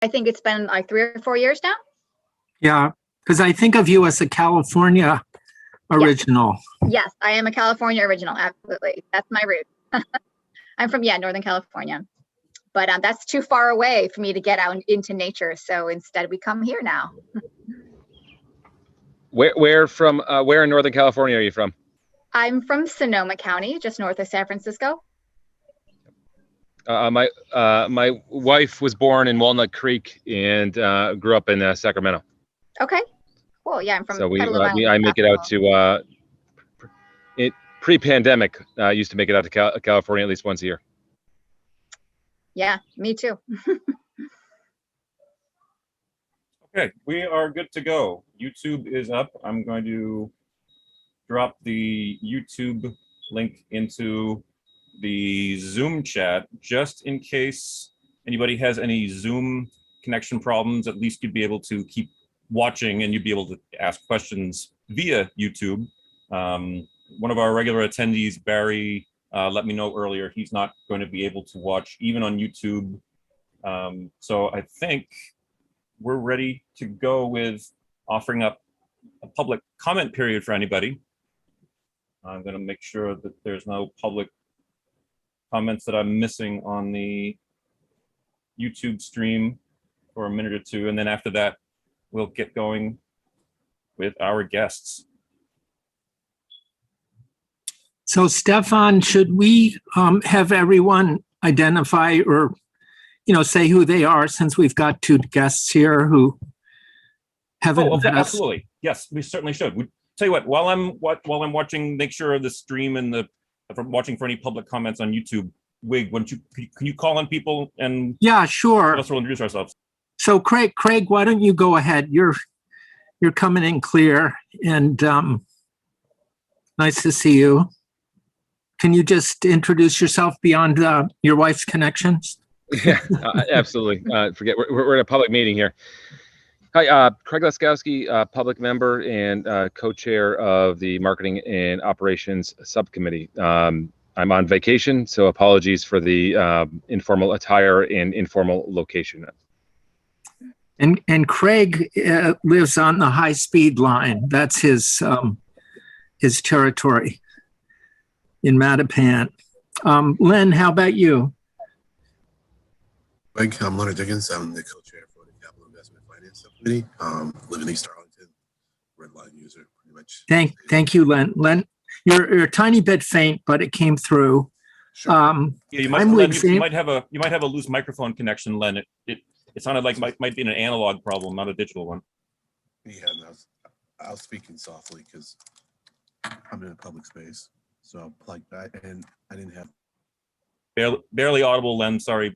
I think it's been like 3 or 4 years now. Yeah, because I think of you as a California original. Yes, I am a California original. Absolutely. That's my root. I'm from, Northern California. But that's too far away for me to get out into nature. So instead we come here now. Where in Northern California are you from? I'm from Sonoma County, just north of San Francisco. My wife was born in Walnut Creek and grew up in Sacramento. Okay, cool. Yeah, I'm from. So I make it out to pre-pandemic. Used to make it out to California at least once a year. Yeah, me too. Okay, we are good to go. YouTube is up. I'm going to drop the YouTube link into the Zoom chat just in case anybody has any Zoom connection problems. At least you'd be able to keep watching and you'd be able to ask questions via YouTube. One of our regular attendees, Barry, let me know earlier he's not going to be able to watch even on YouTube. So I think we're ready to go with offering up a public comment period for anybody. I'm going to make sure that there's no public comments that I'm missing on the YouTube stream for a minute or two. And then after that, we'll get going with our guests. So Stefan, should we have everyone identify or say who they are, since we've got two guests here who haven't. Oh, absolutely. Yes, we certainly should. We tell you what, while I'm watching, make sure the stream and if I'm watching for any public comments on YouTube, Wig, can you call on people and sure. Let's introduce ourselves. So Craig, why don't you go ahead? You're coming in clear, and nice to see you. Can you just introduce yourself beyond your wife's connections? Yeah, absolutely. Forget we're in a public meeting here. Hi, Craig Laskowski, public member and co-chair of the Marketing and Operations Subcommittee. I'm on vacation, so apologies for the informal attire and informal location. And Craig lives on the high-speed line. That's his territory in Mattapan. Len, how about you? I'm Leonard Dickens. I'm the co-chair for the Capital Investment Finance Subcommittee. Live in East Arlington. Red line user, pretty much. Thank you, Len. Len, you're a tiny bit faint, but it came through. Sure. You might have a loose microphone connection, Len. It sounded like might be an analog problem, not a digital one. Yeah, no, I was speaking softly because I'm in a public space, so like that, and I didn't have barely audible, Len. Sorry.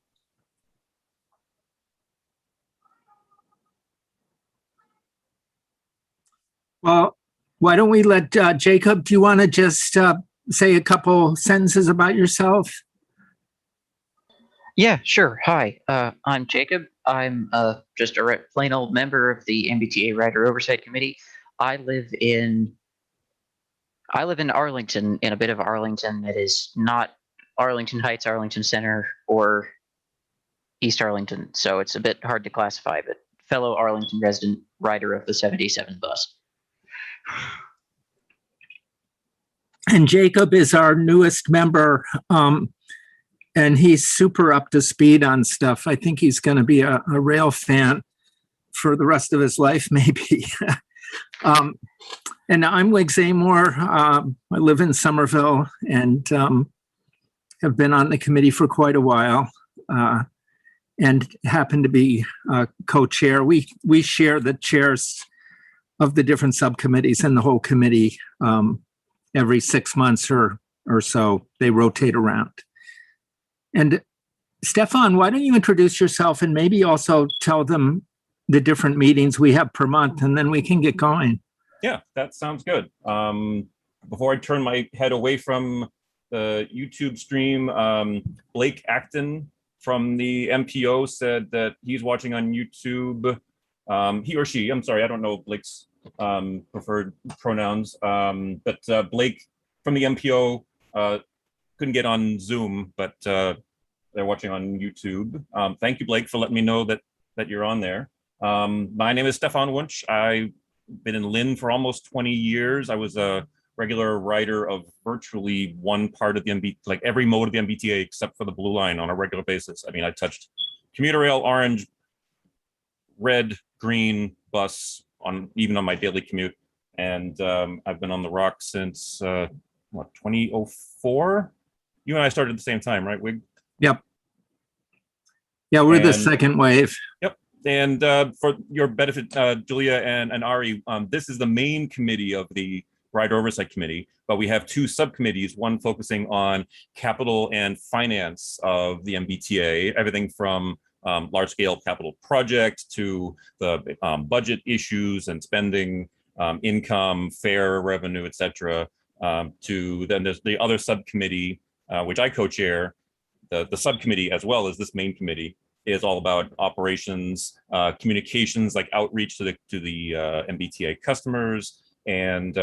Well, why don't we let Jacob, do you want to just say a couple sentences about yourself? Yeah, sure. Hi, I'm Jacob. I'm just a plain old member of the MBTA Rider Oversight Committee. I live in Arlington, in a bit of Arlington that is not Arlington Heights, Arlington Center, or East Arlington. So it's a bit hard to classify, but fellow Arlington resident, rider of the 77 bus. And Jacob is our newest member, and he's super up to speed on stuff. I think he's going to be a rail fan for the rest of his life, maybe. And I'm Wig Zamor. I live in Somerville and have been on the committee for quite a while, and happen to be co-chair. We share the chairs of the different subcommittees and the whole committee every 6 months or so. They rotate around. And Stefan, why don't you introduce yourself and maybe also tell them the different meetings we have per month, and then we can get going. Yeah, that sounds good. Before I turn my head away from the YouTube stream, Blake Acton from the MPO said that he's watching on YouTube. He or she, I'm sorry, I don't know Blake's preferred pronouns, but Blake from the MPO couldn't get on Zoom, but they're watching on YouTube. Thank you, Blake, for letting me know that that you're on there. My name is Stefan Wunsch. I've been in Lynn for almost 20 years. I was a regular writer of virtually one part of the like every mode of the MBTA except for the Blue Line on a regular basis. I mean, I touched commuter rail, orange, red, green, bus, even on my daily commute. And I've been on the rock since, 2004? You and I started at the same time, right, Wig? Yep. Yeah, we're the second wave. Yep. And for your benefit, Julia and Ari, this is the main committee of the Rider Oversight Committee, but we have two subcommittees, one focusing on capital and finance of the MBTA, everything from large-scale capital projects to the budget issues and spending, income, fare, revenue, etc. To then there's the other subcommittee, which I co-chair. The subcommittee, as well as this main committee, is all about operations, communications, like outreach to the MBTA customers, and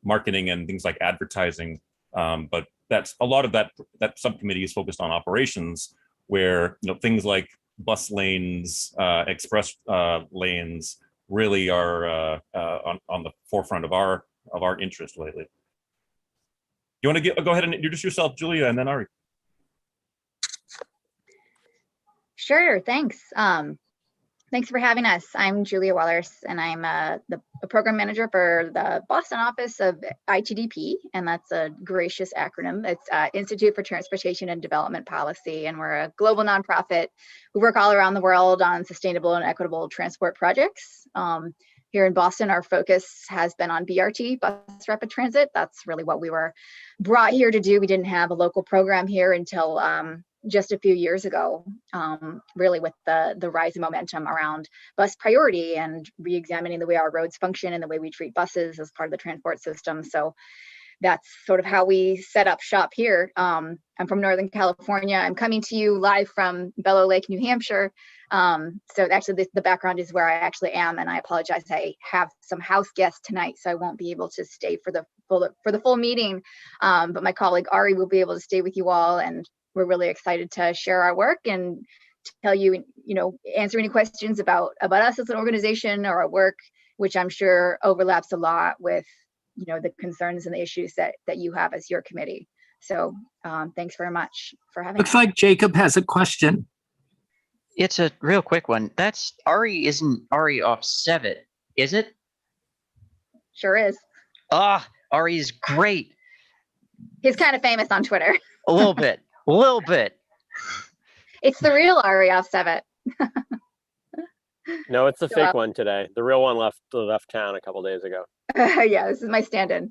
marketing and things like advertising. But that's a lot of that subcommittee is focused on operations, where things like bus lanes, express lanes really are on the forefront of our interest lately. You want to go ahead and introduce yourself, Julia, and then Ari? Sure, thanks. Thanks for having us. I'm Julia Wellers, and I'm the program manager for the Boston office of ITDP, and that's a gracious acronym. It's Institute for Transportation and Development Policy, and we're a global nonprofit who work all around the world on sustainable and equitable transport projects. Here in Boston, our focus has been on BRT, bus rapid transit. That's really what we were brought here to do. We didn't have a local program here until just a few years ago, really with the rise in momentum around bus priority and re-examining the way our roads function and the way we treat buses as part of the transport system. So that's sort of how we set up shop here. I'm from Northern California. I'm coming to you live from Bellow Lake, New Hampshire. So actually the background is where I actually am, and I apologize. I have some house guests tonight, so I won't be able to stay for the full meeting. But my colleague Ari will be able to stay with you all, and we're really excited to share our work and to tell you, answer any questions about us as an organization or our work, which I'm sure overlaps a lot with, the concerns and the issues that you have as your committee. So thanks very much for having us. Looks like Jacob has a question. It's a real quick one. That's Ari, isn't Ari off Sevet, is it? Sure is. Ari is great. He's kind of famous on Twitter. A little bit. A little bit. It's the real Ari off Sevet. No, it's the fake one today. The real one left town a couple days ago. Yeah, this is my stand-in.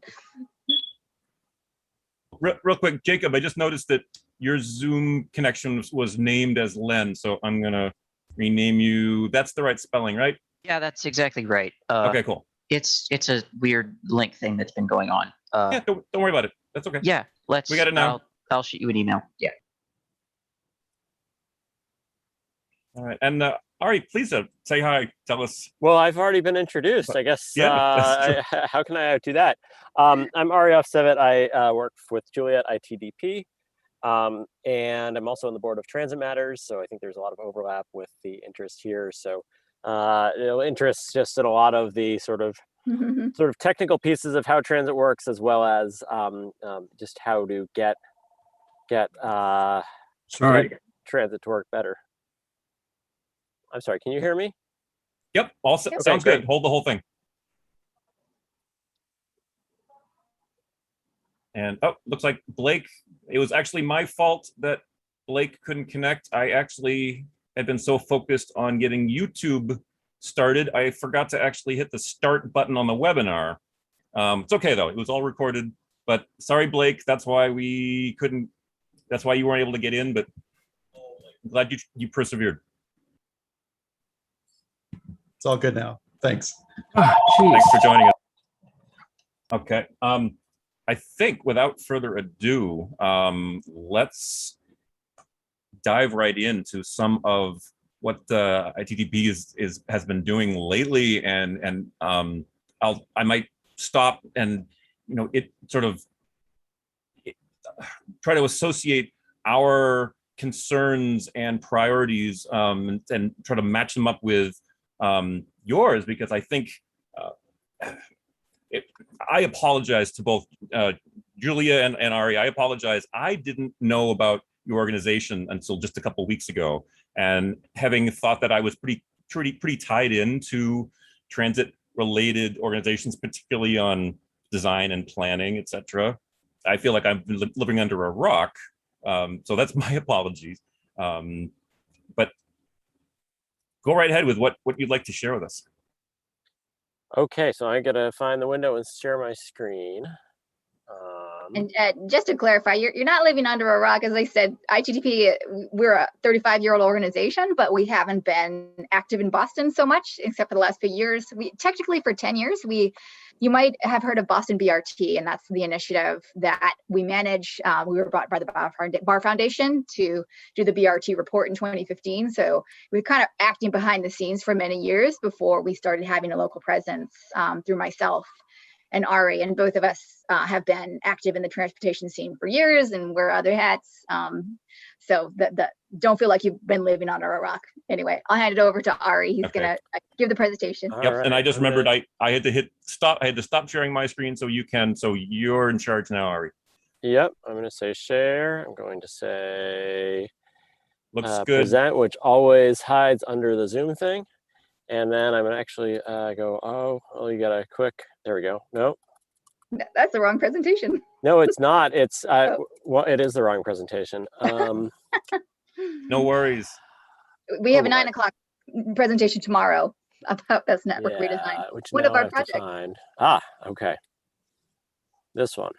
Real quick, Jacob, I just noticed that your Zoom connection was named as Len, so I'm gonna rename you. That's the right spelling, right? Yeah, that's exactly right. Okay, cool. It's a weird link thing that's been going on. Yeah, don't worry about it. That's okay. Yeah, we got it now. I'll shoot you an email. Yeah. All right, and Ari, please say hi. Tell us. Well, I've already been introduced. I guess. Yeah, how can I do that? I'm Ari off Sevet. I work with Julia at ITDP, and I'm also on the board of Transit Matters. So I think there's a lot of overlap with the interest here. So interests just in a lot of the sort of technical pieces of how transit works, as well as just how to get transit to work better. I'm sorry, can you hear me? Yep, all set. Sounds good. Hold the whole thing. And looks like Blake, it was actually my fault that Blake couldn't connect. I actually had been so focused on getting YouTube started, I forgot to actually hit the start button on the webinar. It's okay though, it was all recorded, but sorry, Blake, that's why you weren't able to get in, but I'm glad you persevered. It's all good now. Thanks. Thanks for joining us. Okay. I think without further ado, let's dive right into some of what ITDP has been doing lately, and I might stop and try to associate our concerns and priorities and try to match them up with yours, because I think I apologize to both Julia and Ari. I apologize. I didn't know about your organization until just a couple of weeks ago, and having thought that I was pretty tied into transit-related organizations, particularly on design and planning, etc. I feel like I've been living under a rock. So that's my apologies. But go right ahead with what you'd like to share with us. Okay, so I gotta find the window and share my screen. And just to clarify, you're not living under a rock. As I said, ITDP, we're a 35-year-old organization, but we haven't been active in Boston so much, except for the last few years. We technically, for 10 years, you might have heard of Boston BRT, and that's the initiative that we manage. We were brought by the Bar Foundation to do the BRT report in 2015. So we were kind of acting behind the scenes for many years before we started having a local presence through myself and Ari, and both of us have been active in the transportation scene for years and wear other hats. So don't feel like you've been living under a rock. Anyway, I'll hand it over to Ari. He's gonna give the presentation. Yep. Right. And I just remembered I had to hit stop. I had to stop sharing my screen so you can. So you're in charge now, Ari. Yep. I'm going to say share. I'm going to say looks good. Present, which always hides under the Zoom thing. And then I'm gonna actually go, oh, you got a quick, there we go. No. That's the wrong presentation. No, it's not. It's, well, it is the wrong presentation. No worries. We have a 9 o'clock presentation tomorrow about this network redesign. Which one now of our I have to projects. find. Okay. This one.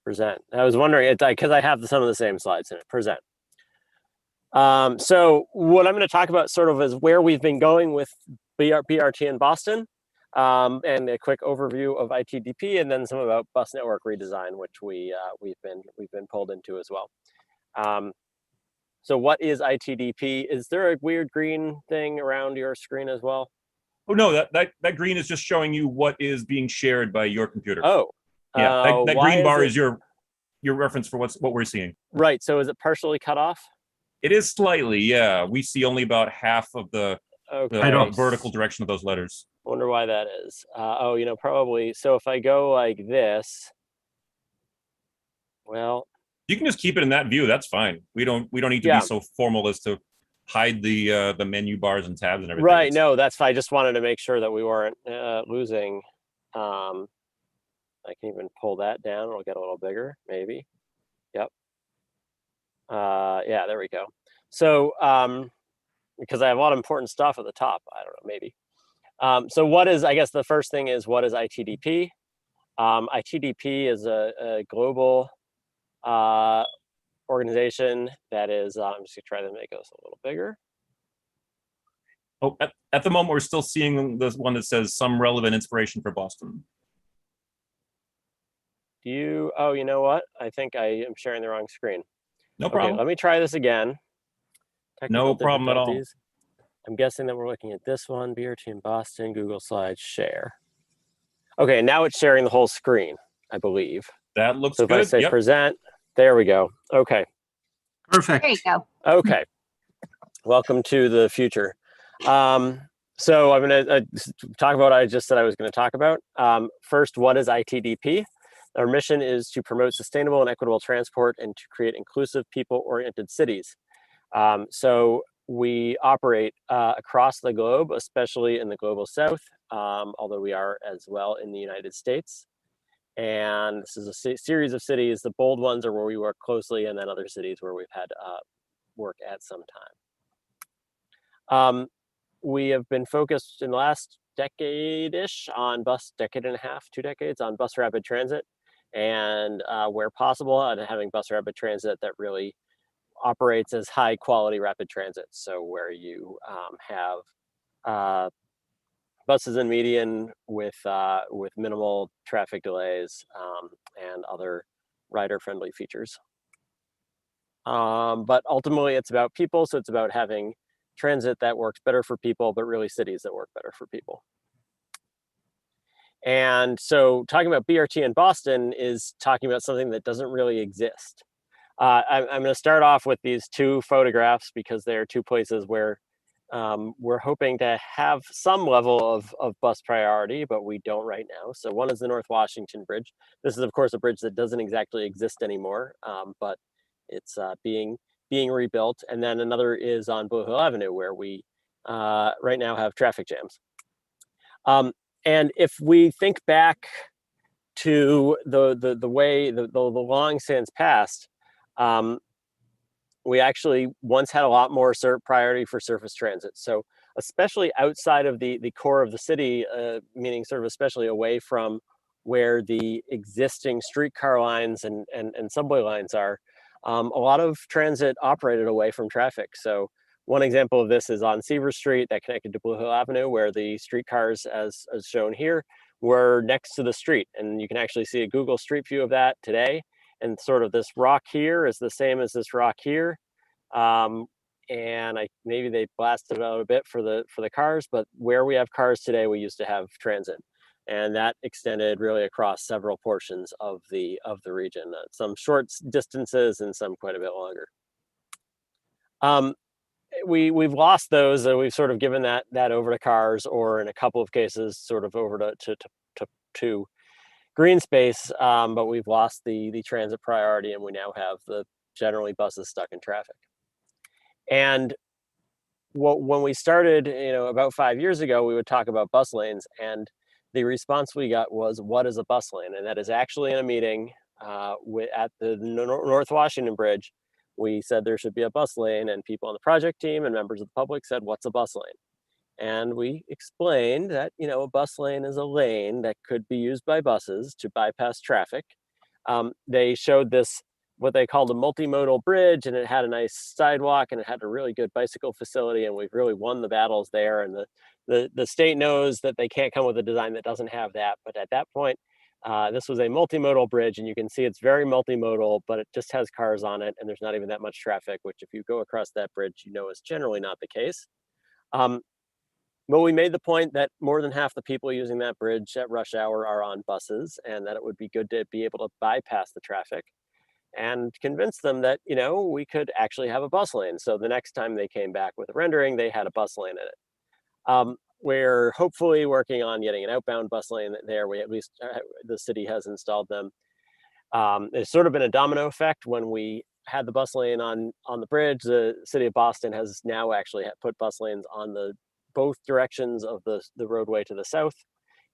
Present. I was wondering, because I have some of the same slides in it. Present. So what I'm going to talk about sort of is where we've been going with BRT in Boston, and a quick overview of ITDP, and then some about bus network redesign, which we've been pulled into as well. So what is ITDP? Is there a weird green thing around your screen as well? Oh no, that green is just showing you what is being shared by your computer. Oh, yeah, that green bar is your reference for what we're seeing. Right. So is it partially cut off? It is slightly, yeah. We see only about half of the vertical direction of those letters. I wonder why that is. Probably. So if I go like this, well, you can just keep it in that view. That's fine. We don't need to be so formal as to hide the menu bars and tabs and everything. Right. No, that's fine. I just wanted to make sure that we weren't losing. I can even pull that down. It'll get a little bigger, maybe. Yep. Yeah, there we go. So because I have a lot of important stuff at the top, I don't know, maybe. So what is, I guess the first thing is, what is ITDP? ITDP is a global organization that is, I'm just gonna try to make this a little bigger. Oh, at the moment, we're still seeing this one that says some relevant inspiration for Boston. Oh, you know what? I think I am sharing the wrong screen. No problem. Okay, let me try this again. No problem at all. I'm guessing that we're looking at this one, BRT in Boston, Google Slides, share. Okay, now it's sharing the whole screen, I believe. That looks good. So if I say present, there we go. Okay. Perfect. There you go. Okay. Welcome to the future. So I'm going to talk about what I just said I was going to talk about. First, what is ITDP? Our mission is to promote sustainable and equitable transport and to create inclusive, people-oriented cities. So we operate across the globe, especially in the global south, although we are as well in the United States. And this is a series of cities. The bold ones are where we work closely, and then other cities where we've had work at some time. We have been focused in the last decade-ish on decade and a half, 2 decades, on bus rapid transit. And where possible, having bus rapid transit that really operates as high quality rapid transit. So where you have buses in median with minimal traffic delays and other rider friendly features. But ultimately it's about people. So it's about having transit that works better for people, but really cities that work better for people. And so talking about BRT in Boston is talking about something that doesn't really exist. I'm going to start off with these two photographs because they are two places where we're hoping to have some level of bus priority, but we don't right now. So one is the North Washington Bridge. This is, of course, a bridge that doesn't exactly exist anymore, but it's being rebuilt. And then another is on Blue Hill Avenue, where we right now have traffic jams. And if we think back to the way the long since past, we actually once had a lot more priority for surface transit. So especially outside of the core of the city, meaning sort of especially away from where the existing streetcar lines and subway lines are, a lot of transit operated away from traffic. So one example of this is on Seaver Street that connected to Blue Hill Avenue, where the streetcars, as shown here, were next to the street. And you can actually see a Google Street View of that today. And sort of this rock here is the same as this rock here. And maybe they blasted it out a bit for the cars, but where we have cars today, we used to have transit. And that extended really across several portions of the region, some short distances and some quite a bit longer. We've lost those, and we've sort of given that over to cars, or in a couple of cases, sort of over to green space. But we've lost the transit priority, and we now have the generally buses stuck in traffic. And when we started, about 5 years ago, we would talk about bus lanes, and the response we got was, "What is a bus lane?" And that is actually in a meeting at the North Washington Bridge. We said there should be a bus lane, and people on the project team and members of the public said, "What's a bus lane?" And we explained that, a bus lane is a lane that could be used by buses to bypass traffic. They showed this, what they called a multimodal bridge, and it had a nice sidewalk, and it had a really good bicycle facility, and we've really won the battles there. And the state knows that they can't come with a design that doesn't have that. But at that point, this was a multimodal bridge, and you can see it's very multimodal, but it just has cars on it, and there's not even that much traffic, which if you go across that bridge, is generally not the case. But we made the point that more than half the people using that bridge at rush hour are on buses, and that it would be good to be able to bypass the traffic, and convince them that, we could actually have a bus lane. So the next time they came back with a rendering, they had a bus lane in it. We're hopefully working on getting an outbound bus lane there. We at least, the city has installed them. There's sort of been a domino effect. When we had the bus lane on the bridge, the city of Boston has now actually put bus lanes on both directions of the roadway to the south,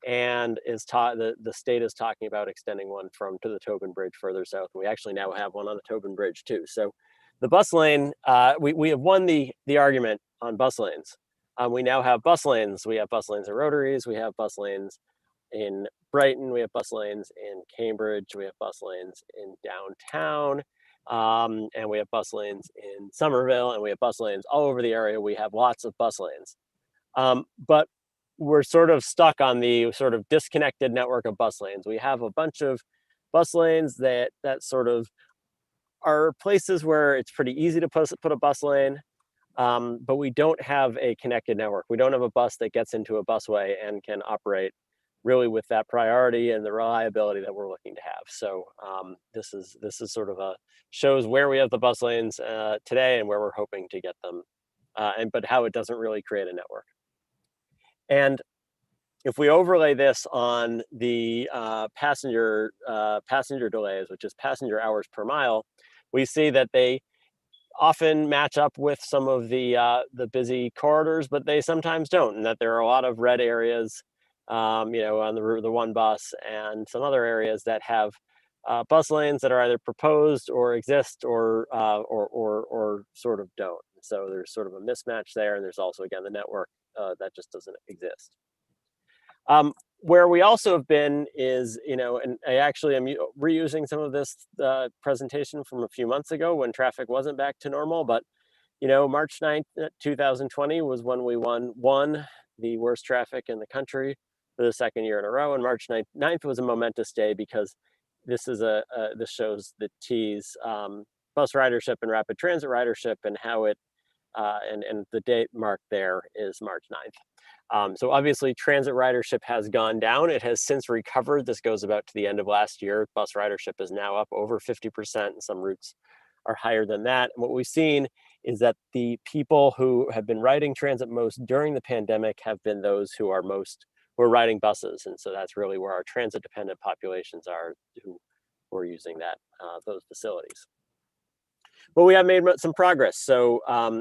and the state is talking about extending one to the Tobin Bridge further south. We actually now have one on the Tobin Bridge too. So the bus lane, we have won the argument on bus lanes. We now have bus lanes. We have bus lanes in Rotaries. We have bus lanes in Brighton. We have bus lanes in Cambridge. We have bus lanes in downtown. And we have bus lanes in Somerville. And we have bus lanes all over the area. We have lots of bus lanes. But we're sort of stuck on the sort of disconnected network of bus lanes. We have a bunch of bus lanes that sort of are places where it's pretty easy to put a bus lane. But we don't have a connected network. We don't have a bus that gets into a busway and can operate really with that priority and the reliability that we're looking to have. So this is sort of shows where we have the bus lanes today and where we're hoping to get them, but how it doesn't really create a network. And if we overlay this on the passenger delays, which is passenger hours per mile, we see that they often match up with some of the busy corridors, but they sometimes don't, and that there are a lot of red areas, on the one bus, and some other areas that have bus lanes that are either proposed or exist or sort of don't. So there's sort of a mismatch there, and there's also, again, the network that just doesn't exist. Where we also have been is, and I actually am reusing some of this presentation from a few months ago when traffic wasn't back to normal, but, March 9th, 2020 was when we won the worst traffic in the country for the second year in a row. And March 9th was a momentous day because this shows the T's bus ridership and rapid transit ridership, and how it, and the date marked there is March 9th. So obviously transit ridership has gone down. It has since recovered. This goes about to the end of last year. Bus ridership is now up over 50% in some routes are higher than that. And what we've seen is that the people who have been riding transit most during the pandemic have been those who are riding buses. And so that's really where our transit dependent populations are who are using those facilities. But we have made some progress. So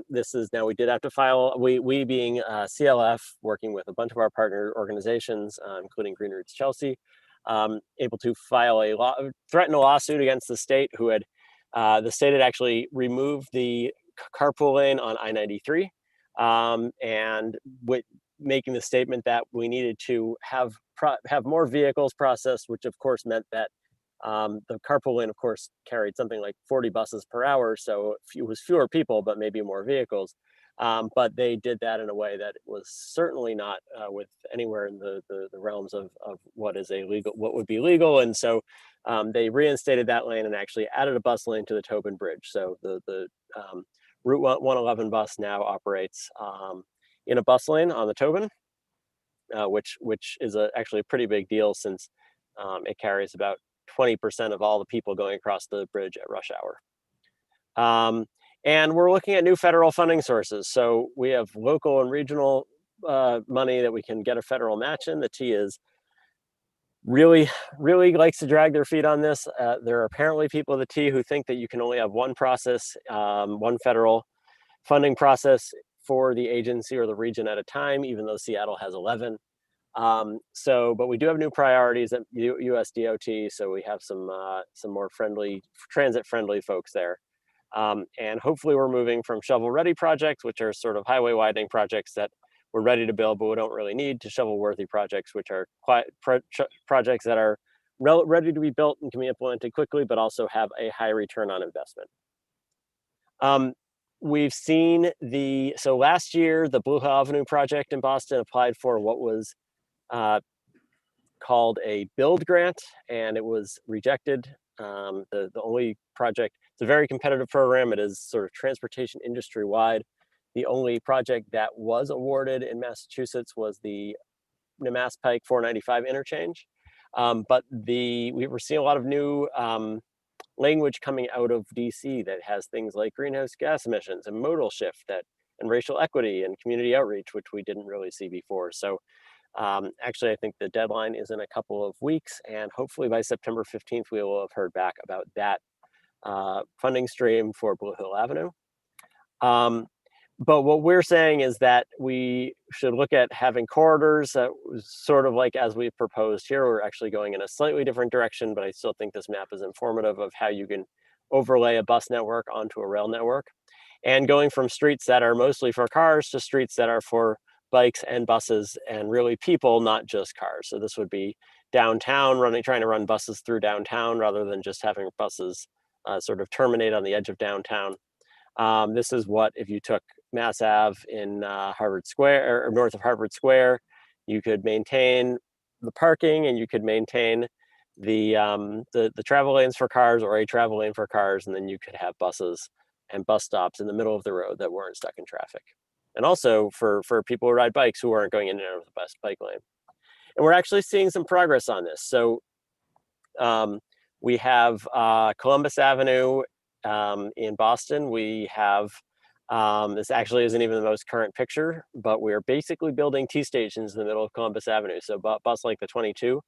this is now, we did have to file, we being CLF, working with a bunch of our partner organizations, including Green Routes Chelsea, able to threaten a lawsuit against the state who had, the state had actually removed the carpool lane on I-93 and making the statement that we needed to have more vehicles processed, which of course meant that the carpool lane, of course, carried something like 40 buses per hour. So it was fewer people, but maybe more vehicles. But they did that in a way that was certainly not with anywhere in the realms of what would be legal. And so they reinstated that lane and actually added a bus lane to the Tobin Bridge. So the Route 111 bus now operates in a bus lane on the Tobin, which is actually a pretty big deal, since it carries about 20% of all the people going across the bridge at rush hour. And we're looking at new federal funding sources. So we have local and regional money that we can get a federal match in. The T is really likes to drag their feet on this. There are apparently people at the T who think that you can only have one process, one federal funding process for the agency or the region at a time, even though Seattle has 11. But we do have new priorities at USDOT, so we have some more transit-friendly folks there. And hopefully we're moving from shovel-ready projects, which are sort of highway widening projects that we're ready to build, but we don't really need, to shovel-worthy projects, which are projects that are ready to be built and can be implemented quickly, but also have a high return on investment. We've seen so last year, the Blue Hill Avenue project in Boston applied for what was called a build grant, and it was rejected. The only project, it's a very competitive program. It is sort of transportation industry wide. The only project that was awarded in Massachusetts was the Nemass Pike 495 interchange. But we were seeing a lot of new language coming out of DC that has things like greenhouse gas emissions and modal shift and racial equity and community outreach, which we didn't really see before. So actually, I think the deadline is in a couple of weeks, and hopefully by September 15th, we will have heard back about that funding stream for Blue Hill Avenue. But what we're saying is that we should look at having corridors that was sort of like as we proposed here. We're actually going in a slightly different direction, but I still think this map is informative of how you can overlay a bus network onto a rail network, and going from streets that are mostly for cars to streets that are for bikes and buses and really people, not just cars. So this would be downtown, trying to run buses through downtown rather than just having buses sort of terminate on the edge of downtown. This is what, if you took Mass Ave in Harvard Square or north of Harvard Square, you could maintain the parking and you could maintain the travel lanes for cars, or a travel lane for cars, and then you could have buses and bus stops in the middle of the road that weren't stuck in traffic. And also for people who ride bikes who aren't going in and out of the bike lane. And we're actually seeing some progress on this. So we have Columbus Avenue in Boston. We have, this actually isn't even the most current picture, but we're basically building T stations in the middle of Columbus Avenue. So bus like the 22,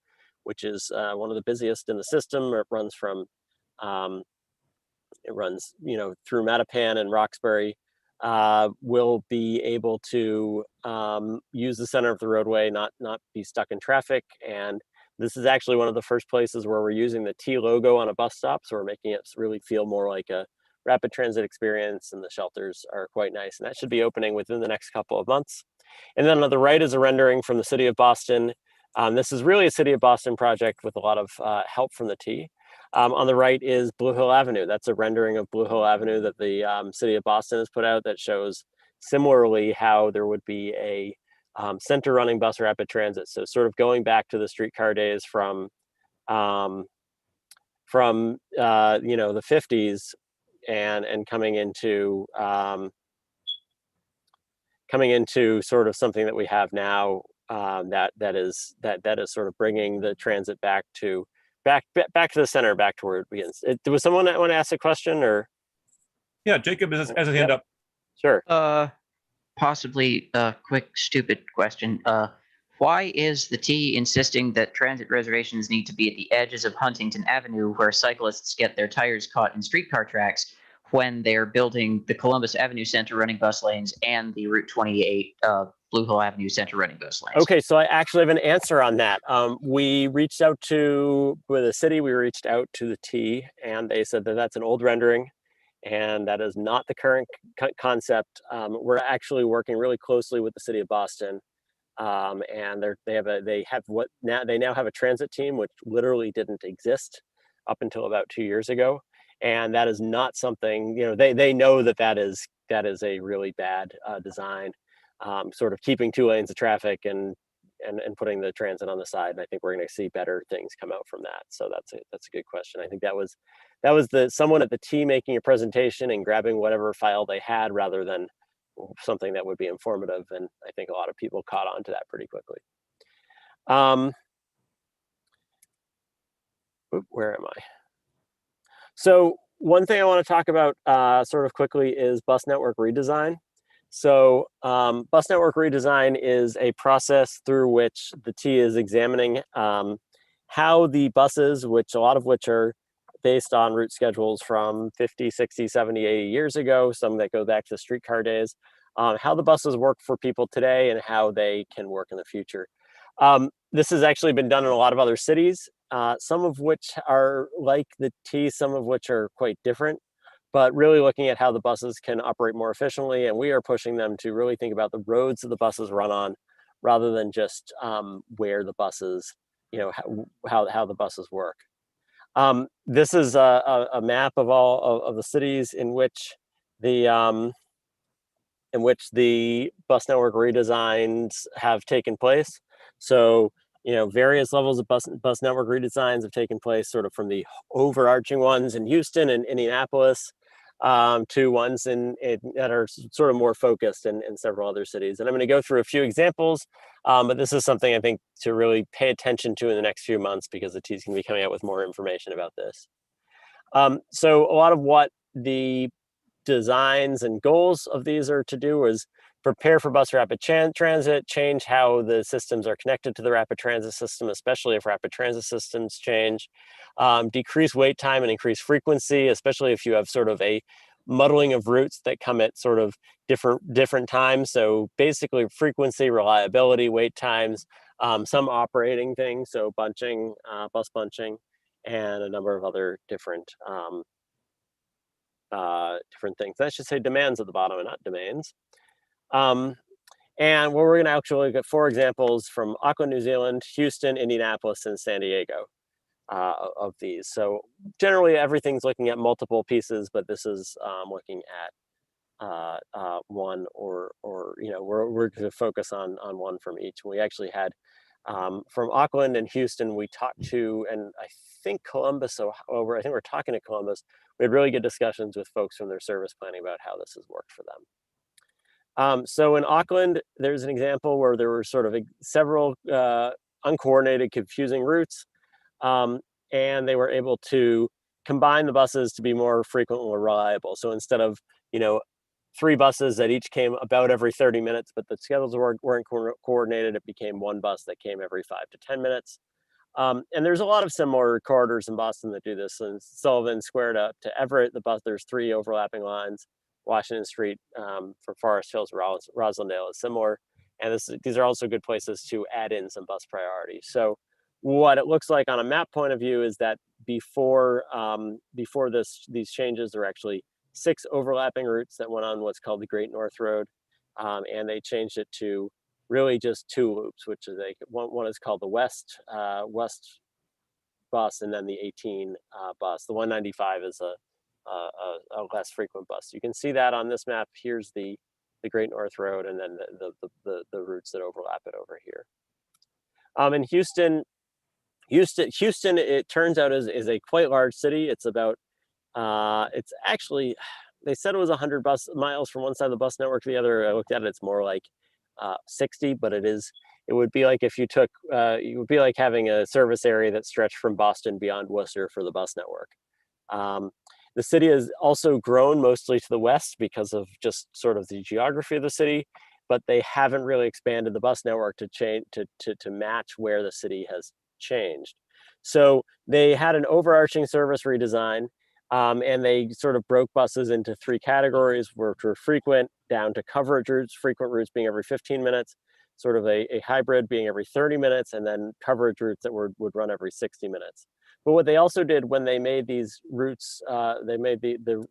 which is one of the busiest in the system. It runs from, through Mattapan and Roxbury, will be able to use the center of the roadway, not be stuck in traffic. And this is actually one of the first places where we're using the T logo on a bus stop. So we're making it really feel more like a rapid transit experience, and the shelters are quite nice. And that should be opening within the next couple of months. And then on the right is a rendering from the City of Boston. This is really a City of Boston project with a lot of help from the T. On the right is Blue Hill Avenue. That's a rendering of Blue Hill Avenue that the City of Boston has put out that shows similarly how there would be a center running bus rapid transit. So sort of going back to the streetcar days from the 50s and coming into sort of something that we have now that is sort of bringing the transit back to the center, back to where it begins. Was someone that want to ask a question, or? Yeah, Jacob has his hand up. Sure. Possibly a quick, stupid question. Why is the T insisting that transit reservations need to be at the edges of Huntington Avenue, where cyclists get their tires caught in streetcar tracks, when they're building the Columbus Avenue Center running bus lanes and the Route 28 Blue Hill Avenue Center running bus lanes? Okay, so I actually have an answer on that. We reached out to with the city. We reached out to the T, and they said that that's an old rendering, and that is not the current concept. We're actually working really closely with the city of Boston, and they now have a transit team, which literally didn't exist up until about 2 years ago, and that is not something, you know, they know that is a really bad design, sort of keeping 2 lanes of traffic and putting the transit on the side. And I think we're going to see better things come out from that. So that's a good question. I think that was someone at the T making a presentation and grabbing whatever file they had rather than something that would be informative. And I think a lot of people caught on to that pretty quickly. Where am I? So one thing I want to talk about sort of quickly is bus network redesign. So bus network redesign is a process through which the T is examining how the buses, which a lot of which are based on route schedules from 50, 60, 70, 80 years ago, some that go back to streetcar days, how the buses work for people today and how they can work in the future. This has actually been done in a lot of other cities, some of which are like the T, some of which are quite different, but really looking at how the buses can operate more efficiently. And we are pushing them to really think about the roads that the buses run on rather than just where the buses, you know, how the buses work. This is a map of all of the cities in which the bus network redesigns have taken place. So, you know, various levels of bus network redesigns have taken place, sort of from the overarching ones in Houston and Indianapolis to ones that are sort of more focused in several other cities. And I'm going to go through a few examples, but this is something I think to really pay attention to in the next few months because the T is going to be coming out with more information about this. So a lot of what the designs and goals of these are to do is prepare for bus rapid transit, change how the systems are connected to the rapid transit system, especially if rapid transit systems change, decrease wait time and increase frequency, especially if you have sort of a muddling of routes that come at sort of different times. So basically frequency, reliability, wait times, some operating things, so bunching, bus bunching, and a number of other different things. I should say demands at the bottom and not domains. And we're going to actually look at 4 examples from Auckland, New Zealand, Houston, Indianapolis, and San Diego of these. So generally everything's looking at multiple pieces, but this is looking at one or you know, we're going to focus on one from each. We actually had from Auckland and Houston, we talked to, and I think Columbus, I think we're talking to Columbus. We had really good discussions with folks from their service planning about how this has worked for them. So in Auckland, there's an example where there were sort of several uncoordinated, confusing routes, and they were able to combine the buses to be more frequent and reliable. So instead of, you know, 3 buses that each came about every 30 minutes, but the schedules weren't coordinated, it became 1 bus that came every 5 to 10 minutes. And there's a lot of similar corridors in Boston that do this. And Sullivan Square to Everett, there's 3 overlapping lines. Washington Street from Forest Hills, Roslindale is similar. And these are also good places to add in some bus priorities. So what it looks like on a map point of view is that before these changes, there are actually 6 overlapping routes that went on what's called the Great North Road. And they changed it to really just 2 loops, which is one is called the West bus, and then the 18 bus. The 195 is a less frequent bus. You can see that on this map. Here's the Great North Road, and then the routes that overlap it over here. In Houston, it turns out is a quite large city. It's about it's actually, they said it was 100 bus miles from one side of the bus network to the other. I looked at it, it's more like 60, but it would be like if you took, it would be like having a service area that stretched from Boston beyond Worcester for the bus network. The city has also grown mostly to the west because of just sort of the geography of the city, but they haven't really expanded the bus network to change to match where the city has changed. So they had an overarching service redesign, and they sort of broke buses into 3 categories, which were frequent down to coverage routes, frequent routes being every 15 minutes, sort of a hybrid being every 30 minutes, and then coverage routes that would run every 60 minutes. But what they also did when they made these routes, they made the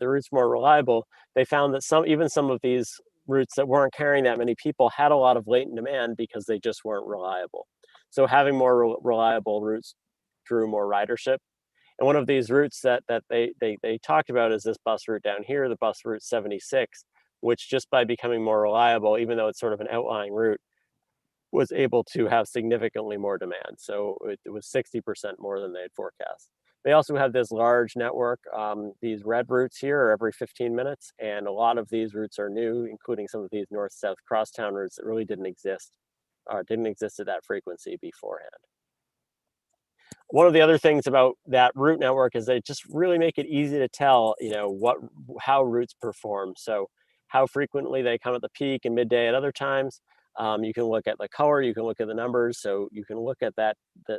routes more reliable. They found that even some of these routes that weren't carrying that many people had a lot of latent demand because they just weren't reliable. So having more reliable routes drew more ridership. And one of these routes that they talked about is this bus route down here, the bus route 76, which just by becoming more reliable, even though it's sort of an outlying route, was able to have significantly more demand. So it was 60% more than they had forecast. They also have this large network. These red routes here are every 15 minutes, and a lot of these routes are new, including some of these north-south crosstown routes that really didn't exist at that frequency beforehand. One of the other things about that route network is they just really make it easy to tell, how routes perform. So how frequently they come at the peak and midday at other times. You can look at the color, you can look at the numbers, so you can look at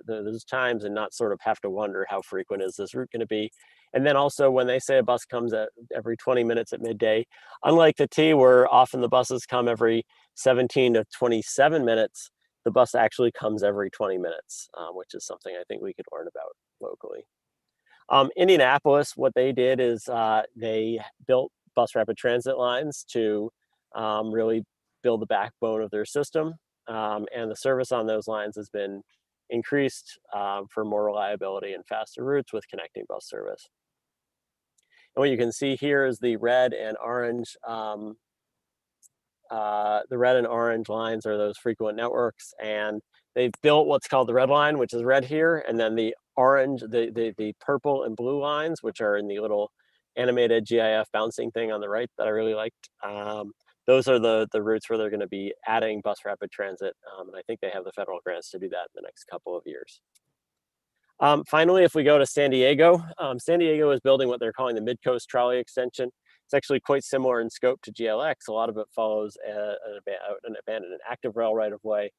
those times and not sort of have to wonder how frequent is this route going to be. And then also when they say a bus comes at every 20 minutes at midday, unlike the T where often the buses come every 17 to 27 minutes, the bus actually comes every 20 minutes, which is something I think we could learn about locally. Indianapolis, what they did is they built bus rapid transit lines to really build the backbone of their system, and the service on those lines has been increased for more reliability and faster routes with connecting bus service. And what you can see here is the red and orange lines are those frequent networks, and they've built what's called the red line, which is red here, and then the orange, the purple and blue lines, which are in the little animated GIF bouncing thing on the right that I really liked. Those are the routes where they're going to be adding bus rapid transit, and I think they have the federal grants to do that in the next couple of years. Finally, if we go to San Diego, San Diego is building what they're calling the Mid-Coast Trolley Extension. It's actually quite similar in scope to GLX. A lot of it follows an abandoned and active rail right-of-way,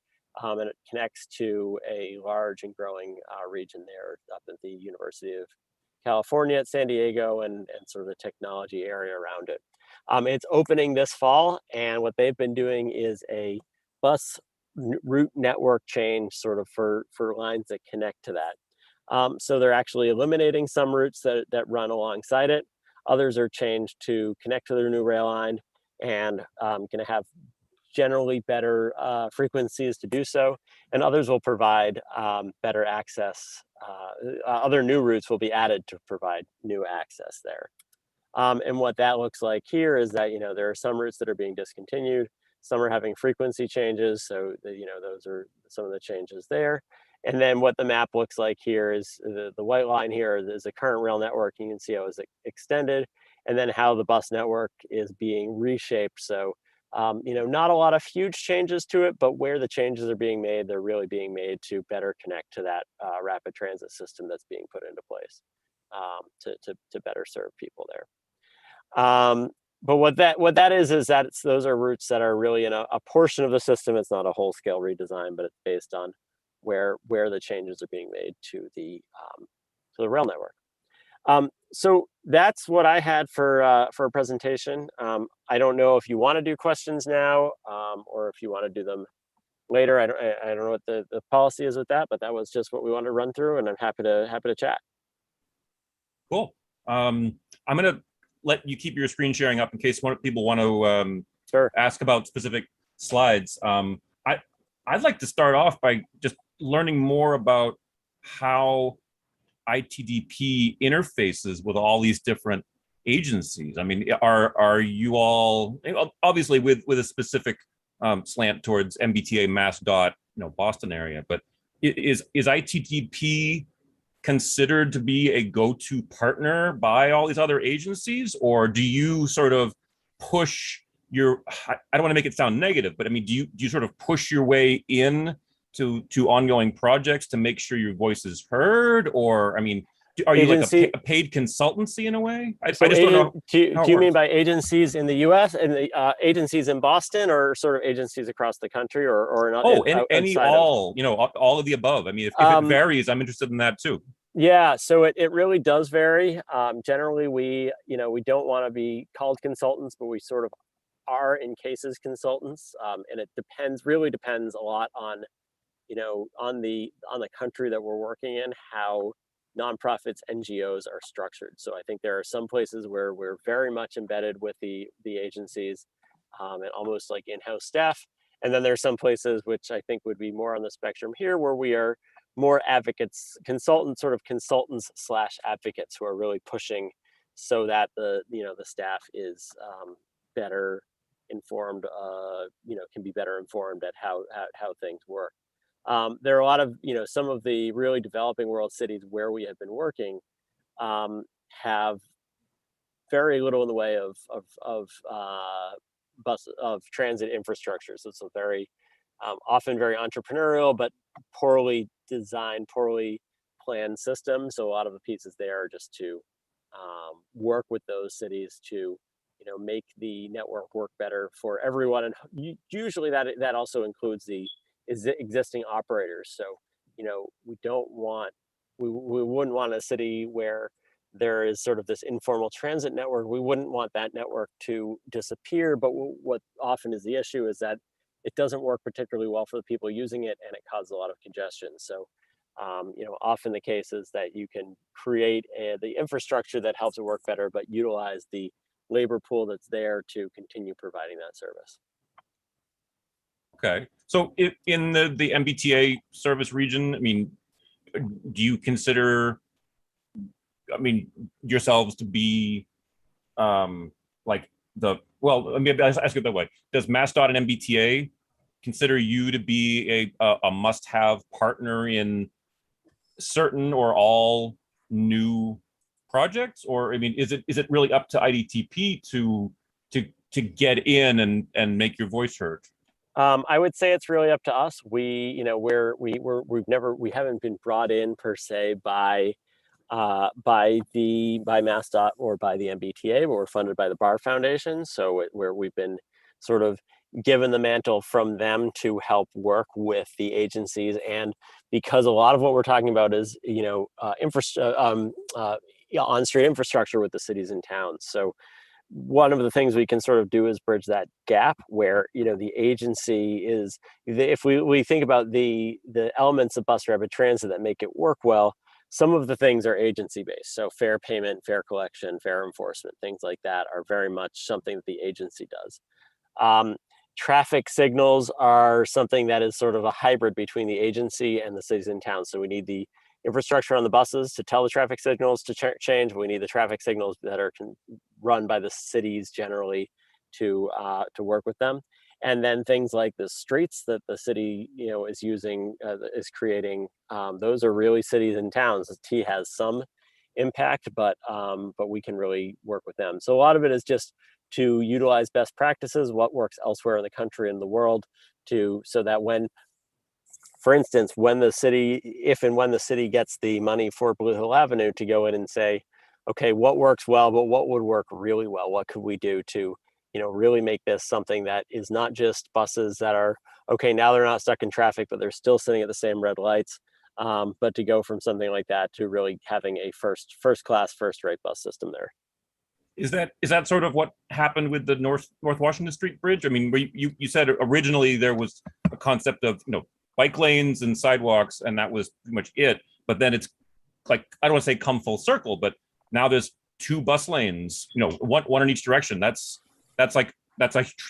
and it connects to a large and growing region there up at the University of California at San Diego and sort of the technology area around it. It's opening this fall, and what they've been doing is a bus route network change sort of for lines that connect to that. So they're actually eliminating some routes that run alongside it. Others are changed to connect to their new rail line and going to have generally better frequencies to do so. And others will provide better access. Other new routes will be added to provide new access there. And what that looks like here is that, there are some routes that are being discontinued. Some are having frequency changes. So, those are some of the changes there. And then what the map looks like here is the white line here is the current rail network. You can see how it's extended, and then how the bus network is being reshaped. So, not a lot of huge changes to it, but where the changes are being made, they're really being made to better connect to that rapid transit system that's being put into place to better serve people there. But what that is that those are routes that are really in a portion of the system. It's not a whole scale redesign, but it's based on where the changes are being made to the rail network. So that's what I had for a presentation. I don't know if you want to do questions now, or if you want to do them later. I don't know what the policy is with that, but that was just what we wanted to run through, and I'm happy to chat. Cool. I'm gonna let you keep your screen sharing up in case people want to Sure. ask about specific slides. I'd like to start off by just learning more about how ITDP interfaces with all these different agencies. I mean, are you all, obviously with a specific slant towards MBTA, MassDOT, Boston area, but is ITDP considered to be a go-to partner by all these other agencies, or do you sort of push I don't want to make it sound negative, but I mean, do you sort of push your way in to ongoing projects to make sure your voice is heard? Or, I mean, Are you like Agency- a paid consultancy in a way? I So just don't know. Do how it you mean works. by agencies in the U.S. and the agencies in Boston, or sort of agencies across the country, or not? Oh, any outside of- all, all of the above. I mean, if it varies, I'm interested in that too. Yeah, so it really does vary. Generally, we don't want to be called consultants, but we sort of are in cases consultants, and it really depends a lot on on the country that we're working in, how nonprofits, NGOs are structured. So I think there are some places where we're very much embedded with the agencies, and almost like in-house staff. And then there are some places which I think would be more on the spectrum here, where we are more advocates, consultants / advocates who are really pushing so that the staff is better informed, can be better informed at how things work. There are a lot of, some of the really developing world cities where we have been working have very little in the way of transit infrastructure. So it's a very often very entrepreneurial, but poorly designed, poorly planned system. So a lot of the pieces there are just to work with those cities to make the network work better for everyone, and usually that also includes the existing operators. So we wouldn't want a city where there is sort of this informal transit network. We wouldn't want that network to disappear, but what often is the issue is that it doesn't work particularly well for the people using it, and it causes a lot of congestion. So often the case is that you can create the infrastructure that helps it work better, but utilize the labor pool that's there to continue providing that service. Okay. So in the MBTA service region, I mean, do you consider, yourselves to be like let me ask it that way. Does MassDOT and MBTA consider you to be a must-have partner in certain or all new projects? Or, is it really up to IDTP to get in and make your voice heard? I would say it's really up to us. We haven't been brought in per se by MassDOT or by the MBTA, but we're funded by the Bar Foundation. So where we've been sort of given the mantle from them to help work with the agencies, and because a lot of what we're talking about is on-street infrastructure with the cities and towns. So one of the things we can sort of do is bridge that gap where the agency is, if we think about the elements of bus rapid transit that make it work well, some of the things are agency based. So fare payment, fare collection, fare enforcement, things like that are very much something that the agency does. Traffic signals are something that is sort of a hybrid between the agency and the cities and towns. So we need the infrastructure on the buses to tell the traffic signals to change. We need the traffic signals that are run by the cities generally to work with them. And then things like the streets that the city is using, is creating, those are really cities and towns. The T has some impact, but we can really work with them. So a lot of it is just to utilize best practices, what works elsewhere in the country and the world, so that for instance, when the city gets the money for Blue Hill Avenue, to go in and say, okay, what works well, but what would work really well? What could we do to, really make this something that is not just buses that are, okay, now they're not stuck in traffic, but they're still sitting at the same red lights. But to go from something like that to really having a first class, first rate bus system there. Is that sort of what happened with the North Washington Street Bridge? You said originally there was a concept of bike lanes and sidewalks, and that was pretty much it. But then it's like, I don't want to say come full circle, but now there's 2 bus lanes, one in each direction. That's a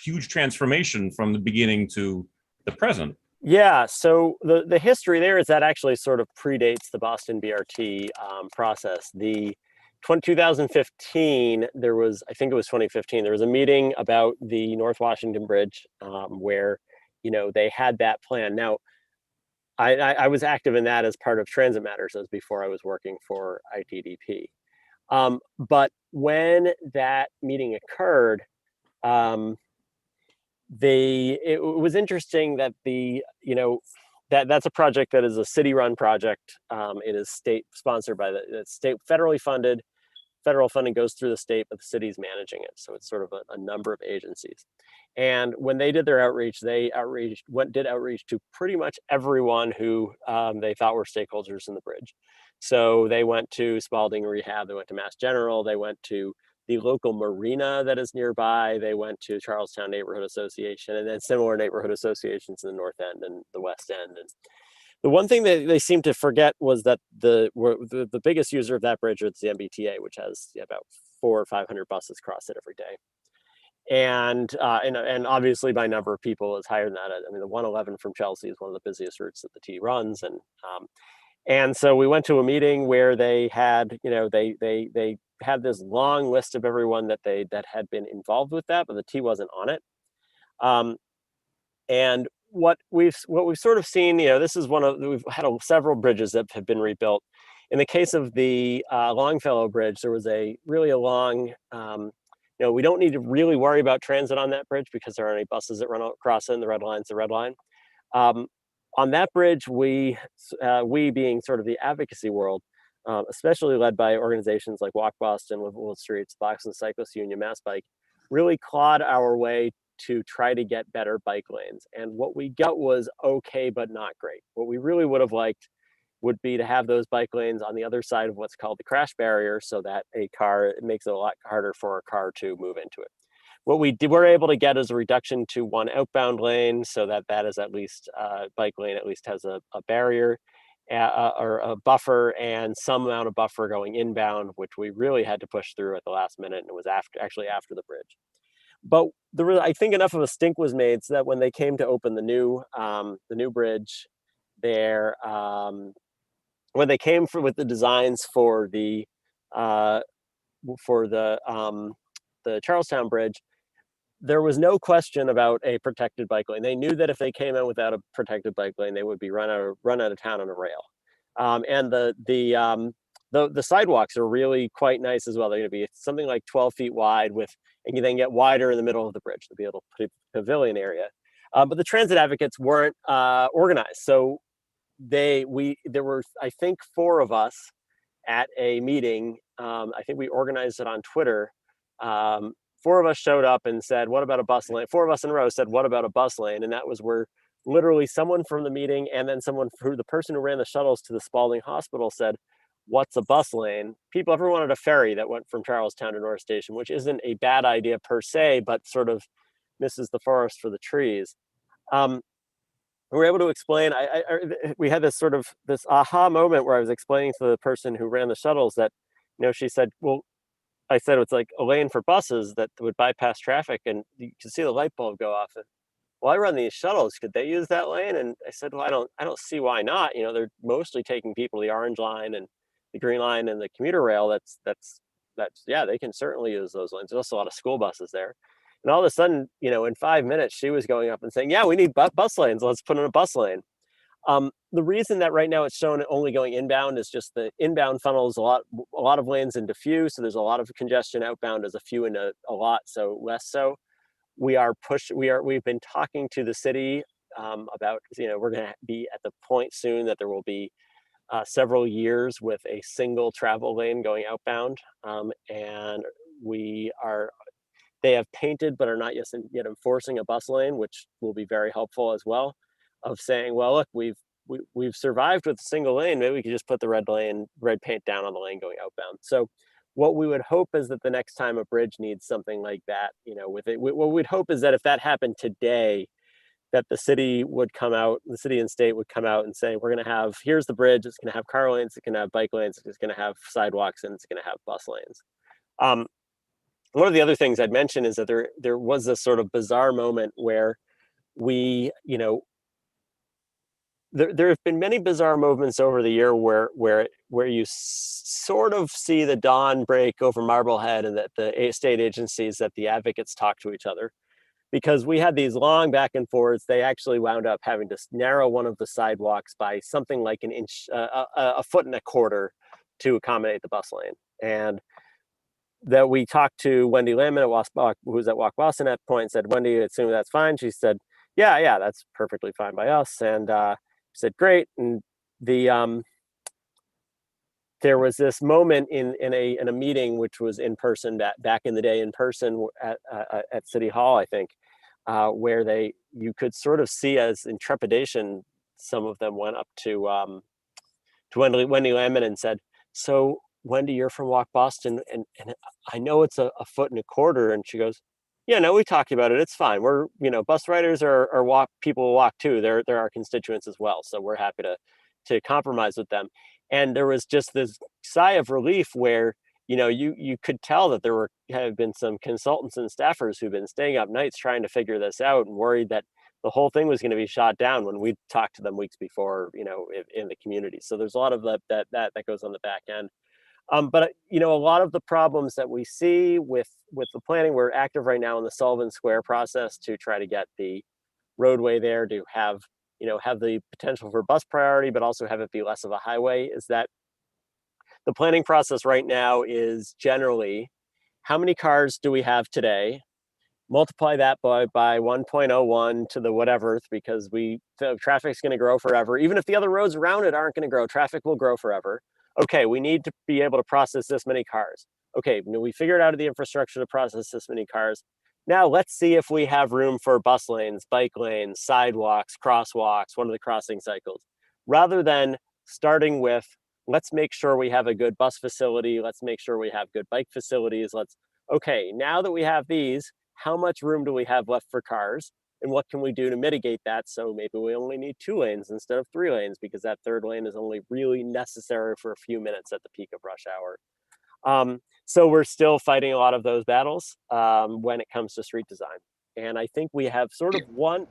huge transformation from the beginning to the present. Yeah. So the history there is that actually sort of predates the Boston BRT process. The 2015, I think it was 2015, there was a meeting about the North Washington Bridge where, they had that plan. Now, I was active in that as part of Transit Matters, as before I was working for ITDP. But when that meeting occurred, it was interesting that that's a project that is a city-run project. It is state sponsored by the state, federally funded. Federal funding goes through the state, but the city's managing it. So it's sort of a number of agencies. And when they did their outreach, did outreach to pretty much everyone who they thought were stakeholders in the bridge. So they went to Spalding Rehab, they went to Mass General, they went to the local marina that is nearby, they went to Charlestown Neighborhood Association, and then similar neighborhood associations in the North End and the West End. And the one thing that they seem to forget was that the biggest user of that bridge is the MBTA, which has about 400 or 500 buses cross it every day. And obviously by number of people is higher than that. I mean, the 111 from Chelsea is one of the busiest routes that the T runs. And so we went to a meeting where they had, they had this long list of everyone that had been involved with that, but the T wasn't on it. And what we've sort of seen, this is we've had several bridges that have been rebuilt. In the case of the Longfellow Bridge, there was really a long, we don't need to really worry about transit on that bridge because there aren't any buses that run across it, and the red line's the red line. On that bridge, we being sort of the advocacy world, especially led by organizations like Walk Boston, Livable Streets, Boston Cyclists Union, Mass Bike, really clawed our way to try to get better bike lanes. And what we got was okay, but not great. What we really would have liked would be to have those bike lanes on the other side of what's called the crash barrier, so that it makes it a lot harder for a car to move into it. What we were able to get is a reduction to one outbound lane, so that is at least bike lane at least has a barrier or a buffer, and some amount of buffer going inbound, which we really had to push through at the last minute, and it was actually after the bridge. But I think enough of a stink was made so that when they came to open the new bridge there, when they came with the designs for the Charlestown Bridge, there was no question about a protected bike lane. They knew that if they came in without a protected bike lane, they would be run out of town on a rail. And the sidewalks are really quite nice as well. They're going to be something like 12 feet wide and you then get wider in the middle of the bridge to be able to put a pavilion area. But the transit advocates weren't organized. So there were, I think, 4 of us at a meeting. I think we organized it on Twitter. 4 of us showed up and said, what about a bus lane? 4 of us in a row said, what about a bus lane? And that was where literally someone from the meeting and then the person who ran the shuttles to the Spalding Hospital said, what's a bus lane? Everyone wanted a ferry that went from Charlestown to North Station, which isn't a bad idea per se, but sort of misses the forest for the trees. We were able to explain, we had this aha moment where I was explaining to the person who ran the shuttles that, she said, well, I said, it's like a lane for buses that would bypass traffic, and you can see the light bulb go off. And, well, I run these shuttles. Could they use that lane? And I said, well, I don't see why not. They're mostly taking people the orange line and the green line and the commuter rail. Yeah, they can certainly use those lanes. There's also a lot of school buses there. And all of a sudden, in 5 minutes, she was going up and saying, yeah, we need bus lanes. Let's put in a bus lane. The reason that right now it's shown only going inbound is just the inbound funnels a lot of lanes into few, so there's a lot of congestion. Outbound is a few into a lot, so less so. We've been talking to the city about, we're going to be at the point soon that there will be several years with a single travel lane going outbound, and they have painted but are not yet enforcing a bus lane, which will be very helpful as well, of saying, well, look, we've survived with a single lane. Maybe we could just put the red paint down on the lane going outbound. So what we would hope is that the next time a bridge needs something like that, what we'd hope is that if that happened today, that the city and state would come out and say, we're going to have, here's the bridge, it's going to have car lanes, it's going to have bike lanes, it's going to have sidewalks, and it's going to have bus lanes. One of the other things I'd mention is that there was this sort of bizarre moment where there have been many bizarre movements over the year where you sort of see the dawn break over Marblehead, and that the state agencies, that the advocates talk to each other. Because we had these long back and forths, they actually wound up having to narrow one of the sidewalks by something like an inch, a foot and a quarter, to accommodate the bus lane. And that we talked to Wendy Lamon who's at Walk Boston at that point, and said, Wendy, assume that's fine. She said, yeah, that's perfectly fine by us. And said, great. And there was this moment in a meeting, which was in person, back in the day in person at City Hall, I think, where you could sort of see as in trepidation, some of them went up to Wendy Lamon and said, so Wendy, you're from Walk Boston, and I know it's a foot and a quarter. And she goes, yeah, no, we talked about it. It's fine. We're, bus riders are people who walk too. They're our constituents as well. So we're happy to compromise with them. And there was just this sigh of relief where, you could tell that there have been some consultants and staffers who've been staying up nights trying to figure this out and worried that the whole thing was going to be shot down when we talked to them weeks before, in the community. So there's a lot of that goes on the back end. But a lot of the problems that we see with the planning, we're active right now in the Sullivan Square process to try to get the roadway there to have the potential for bus priority, but also have it be less of a highway. Is that the planning process right now is generally how many cars do we have today? Multiply that by 1.01 to the whatever, because the traffic's going to grow forever. Even if the other roads around it aren't going to grow, traffic will grow forever. Okay, we need to be able to process this many cars. Okay, we figured out the infrastructure to process this many cars. Now let's see if we have room for bus lanes, bike lanes, sidewalks, crosswalks, one of the crossing cycles. Rather than starting with, let's make sure we have a good bus facility, let's make sure we have good bike facilities, okay, now that we have these, how much room do we have left for cars? And what can we do to mitigate that? So maybe we only need 2 lanes instead of 3 lanes, because that third lane is only really necessary for a few minutes at the peak of rush hour. So we're still fighting a lot of those battles when it comes to street design. And I think we have sort of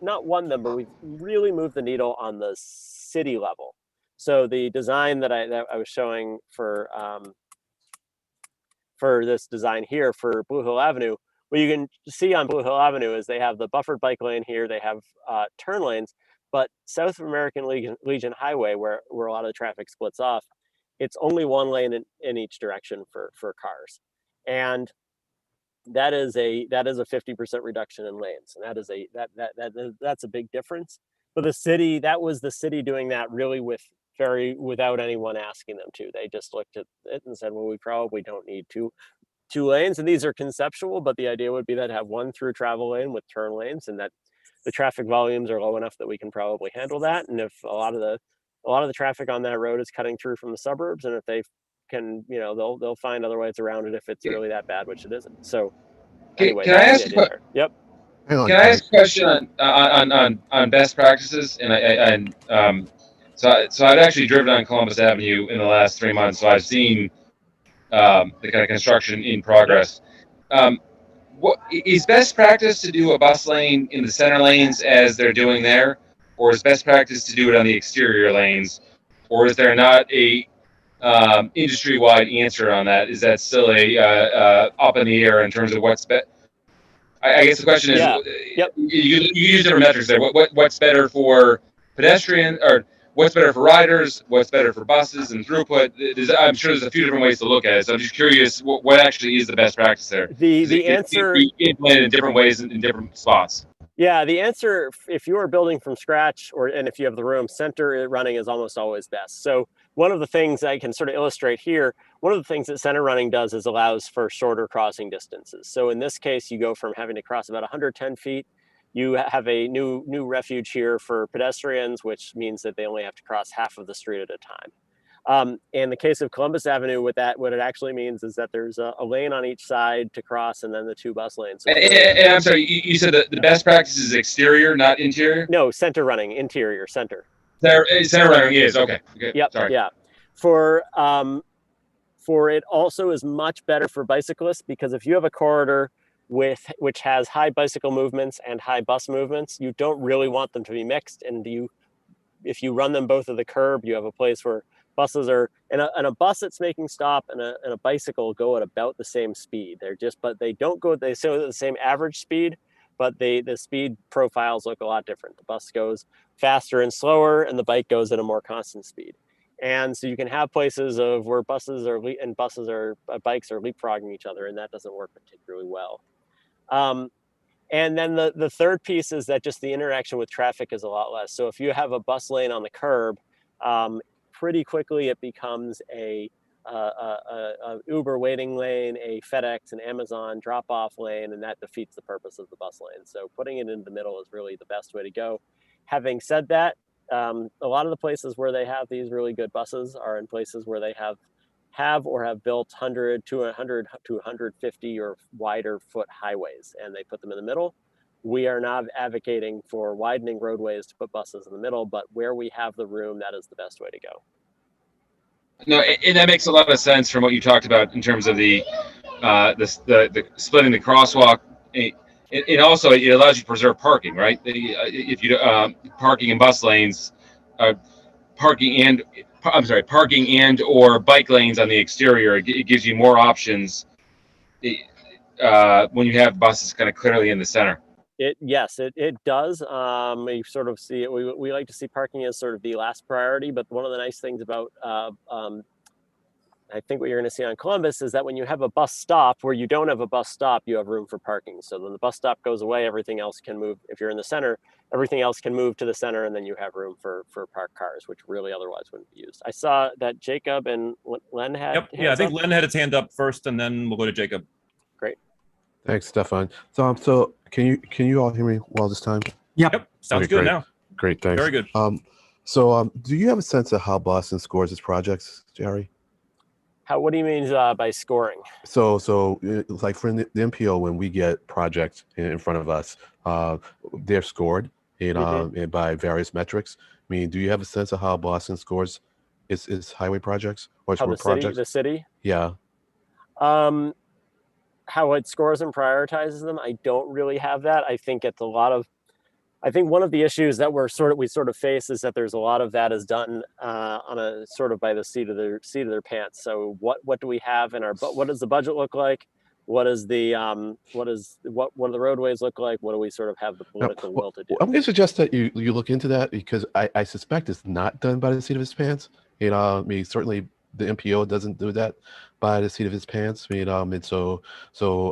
not won them, but we've really moved the needle on the city level. So the design that I was showing for this design here for Blue Hill Avenue, what you can see on Blue Hill Avenue is they have the buffered bike lane here, they have turn lanes, but South American Legion Highway, where a lot of the traffic splits off, it's only 1 lane in each direction for cars. And that is a 50% reduction in lanes. And that's a big difference. But that was the city doing that really without anyone asking them to. They just looked at it and said, well, we probably don't need two lanes, and these are conceptual, but the idea would be that have 1 through travel lane with turn lanes, and that the traffic volumes are low enough that we can probably handle that. And if a lot of the traffic on that road is cutting through from the suburbs, and if they can, they'll find other ways around it if it's really that bad, which it isn't. So anyway, can I ask Yep. Hang on. Can I ask a question on best practices? So I've actually driven on Columbus Avenue in the last 3 months, so I've seen the kind of construction in progress. What is best practice to do a bus lane in the center lanes as they're doing there, or is best practice to do it on the exterior lanes, or is there not a industry-wide answer on that? Is that still up in the air in terms of what's best? I guess the question is, Yep. You use different metrics there. What's better for pedestrian, or what's better for riders? What's better for buses and throughput? I'm sure there's a few different ways to look at it. So I'm just curious, what actually is the best practice there? The answer is it implemented in different ways in different spots. Yeah, the answer, if you are building from scratch, and if you have the room, center running is almost always best. So one of the things I can sort of illustrate here, one of the things that center running does is allows for shorter crossing distances. So in this case, you go from having to cross about 110 feet. You have a new refuge here for pedestrians, which means that they only have to cross half of the street at a time. In the case of Columbus Avenue, what it actually means is that there's a lane on each side to cross, and then the 2 bus lanes. So and I'm sorry, you said that the best practice is exterior, not interior? No, center running, interior, center. Center running is, okay. Yep, sorry. Yeah. For it also is much better for bicyclists, because if you have a corridor which has high bicycle movements and high bus movements, you don't really want them to be mixed. And if you run them both at the curb, you have a place where buses are, and a bus that's making stop and a bicycle go at about the same speed. They don't go at the same average speed, but the speed profiles look a lot different. The bus goes faster and slower, and the bike goes at a more constant speed. And so you can have places where bikes are leapfrogging each other, and that doesn't work particularly well. And then the third piece is that just the interaction with traffic is a lot less. So if you have a bus lane on the curb, pretty quickly it becomes a Uber waiting lane, a FedEx and Amazon drop-off lane, and that defeats the purpose of the bus lane. So putting it in the middle is really the best way to go. Having said that, a lot of the places where they have these really good buses are in places where they have built 100 to 150 or wider foot highways, and they put them in the middle. We are not advocating for widening roadways to put buses in the middle, but where we have the room, that is the best way to go. No, and that makes a lot of sense from what you talked about in terms of the splitting the crosswalk. It also it allows you to preserve parking, right? If you parking in bus lanes, parking and or bike lanes on the exterior, it gives you more options when you have buses kind of clearly in the center. Yes, it does. We sort of see it. We like to see parking as sort of the last priority, but one of the nice things about I think what you're going to see on Columbus is that when you have a bus stop where you don't have a bus stop, you have room for parking. So when the bus stop goes away, everything else can move. If you're in the center, everything else can move to the center, and then you have room for parked cars, which really otherwise wouldn't be used. I saw that Jacob and Len had. Yep. Yeah, I think Len had his hand up first, and then we'll go to Jacob. Great. Thanks, Stefan. So can you all hear me well this time? Yep. Sounds Okay, good great. now. Great, thanks. Very good. So do you have a sense of how Boston scores its projects, Jerry? What do you mean by scoring? So like for the MPO, when we get projects in front of us, they're scored and by various metrics. I mean, do you have a sense of how Boston scores its highway projects or its road projects? The city? Yeah. How it scores and prioritizes them, I don't really have that. I think one of the issues that we sort of face is that there's a lot of that is done on a sort of by the seat of their pants. So what do we have in our what does the budget look like? What do the roadways look like? What do we sort of have the political will to do? I'm going to suggest that you look into that, because I suspect it's not done by the seat of his pants. I mean, certainly the MPO doesn't do that by the seat of his pants. And so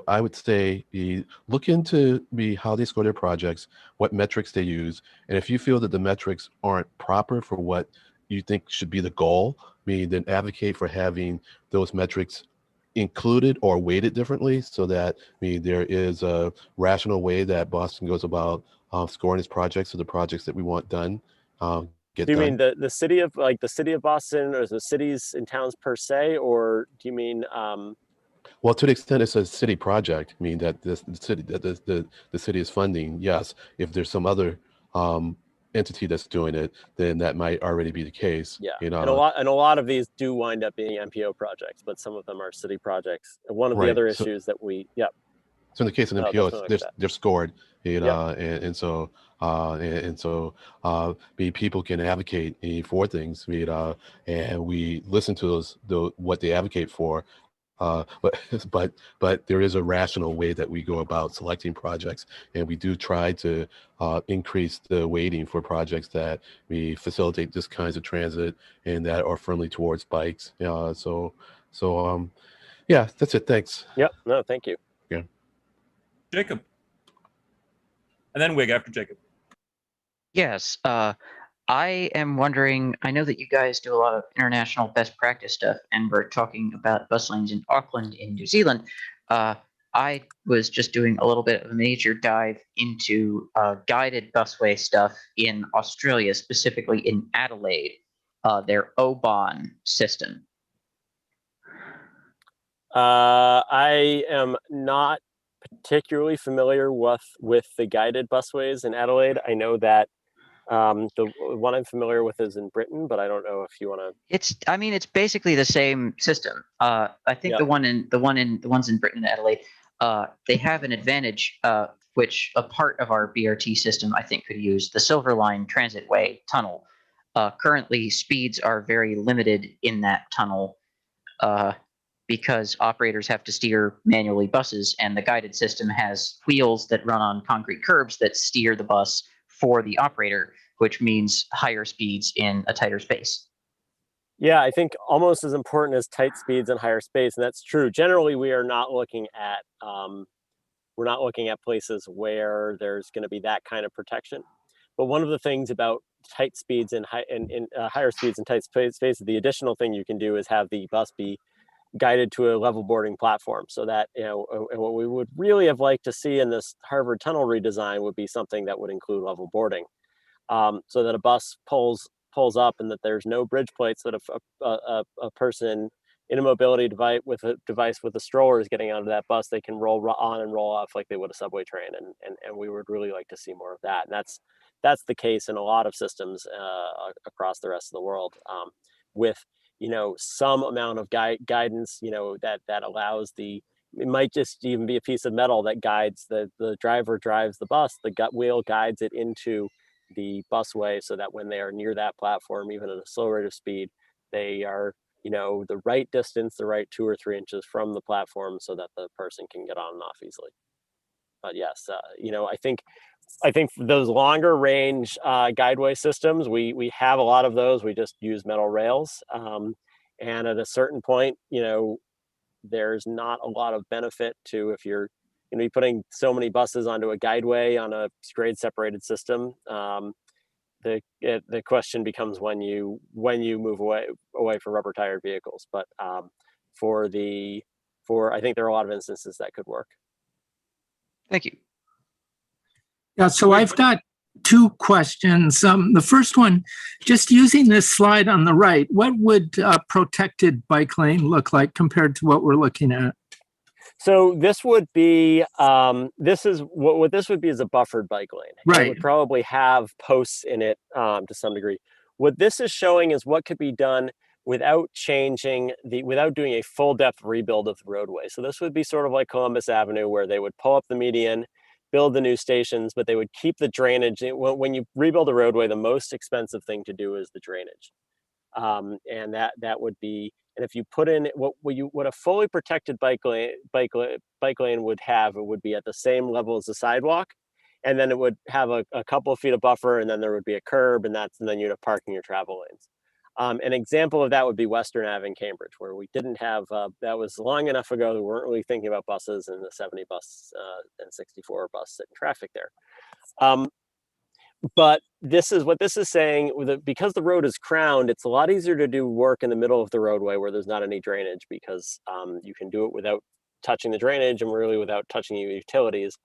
I would say look into how they score their projects, what metrics they use, and if you feel that the metrics aren't proper for what you think should be the goal, then advocate for having those metrics included or weighted differently, so that there is a rational way that Boston goes about scoring its projects, so the projects that we want done get done. Do you done. mean the city of Boston, or the cities and towns per se, or do you mean well, to the extent it's a city project, that the city is funding, yes. If there's some other entity that's doing it, then that might already be the case. Yeah, and a lot of these do wind up being MPO projects, but some of them are city projects. One of the other issues that we So in the case of MPO, they're scored, and so people can advocate for things, and we listen to what they advocate for. But there is a rational way that we go about selecting projects, and we do try to increase the weighting for projects that we facilitate this kinds of transit and that are friendly towards bikes. Yeah, that's it. Thanks. Yep. No, thank you. Yeah. Jacob. And then Wig after Jacob. Yes. I am wondering, I know that you guys do a lot of international best practice stuff, and we're talking about bus lanes in Auckland in New Zealand. I was just doing a little bit of a major dive into guided busway stuff in Australia, specifically in Adelaide, their OBON system. I am not particularly familiar with the guided busways in Adelaide. I know that the one I'm familiar with is in Britain, but I don't know if you want to. It's basically the same system. I think the ones in Britain and Adelaide, they have an advantage, which a part of our BRT system I think could use. The Silver Line Transitway tunnel. Currently, speeds are very limited in that tunnel because operators have to steer manually buses, and the guided system has wheels that run on concrete curbs that steer the bus for the operator, which means higher speeds in a tighter space. Yeah, I think almost as important as tight speeds and higher space, and that's true. Generally, we are not looking at we're not looking at places where there's going to be that kind of protection. But one of the things about tight speeds and higher speeds and tight spaces, the additional thing you can do is have the bus be guided to a level boarding platform, so that, you know, and what we would really have liked to see in this Harvard tunnel redesign would be something that would include level boarding, so that a bus pulls up and that there's no bridge plates, that if a person in a mobility device with a stroller is getting onto that bus, they can roll on and roll off like they would a subway train, and we would really like to see more of that. And that's the case in a lot of systems across the rest of the world, with, you know, some amount of guidance, you know, that allows it might just even be a piece of metal that guides the driver drives the bus, the gut wheel guides it into the busway, so that when they are near that platform, even at a slow rate of speed, they are, you know, the right distance, the right 2 or 3 inches from the platform, so that the person can get on and off easily. But yes, you know, I think those longer range guideway systems, we have a lot of those. We just use metal rails, and at a certain point, you know, there's not a lot of benefit to, if you're going to be putting so many buses onto a guideway on a grade separated system. The question becomes when you move away from rubber tired vehicles. But for I think there are a lot of instances that could work. Thank you. Yeah, so I've got 2 questions. The first one, just using this slide on the right, what would a protected bike lane look like compared to what we're looking at? So this would be, what this would be is a buffered bike lane. Right. It would probably have posts in it to some degree. What this is showing is what could be done without doing a full depth rebuild of the roadway. So this would be sort of like Columbus Avenue, where they would pull up the median, build the new stations, but they would keep the drainage. When you rebuild a roadway, the most expensive thing to do is the drainage. And that would be, and if you put in what a fully protected bike lane would have, it would be at the same level as the sidewalk, and then it would have a couple of feet of buffer, and then there would be a curb, and then you'd have parking your travel lanes. An example of that would be Western Ave in Cambridge, where we didn't have, that was long enough ago that we weren't really thinking about buses, and the 70 bus and 64 bus sit in traffic there. But what this is saying, because the road is crowned, it's a lot easier to do work in the middle of the roadway where there's not any drainage, because you can do it without touching the drainage and really without touching your utilities.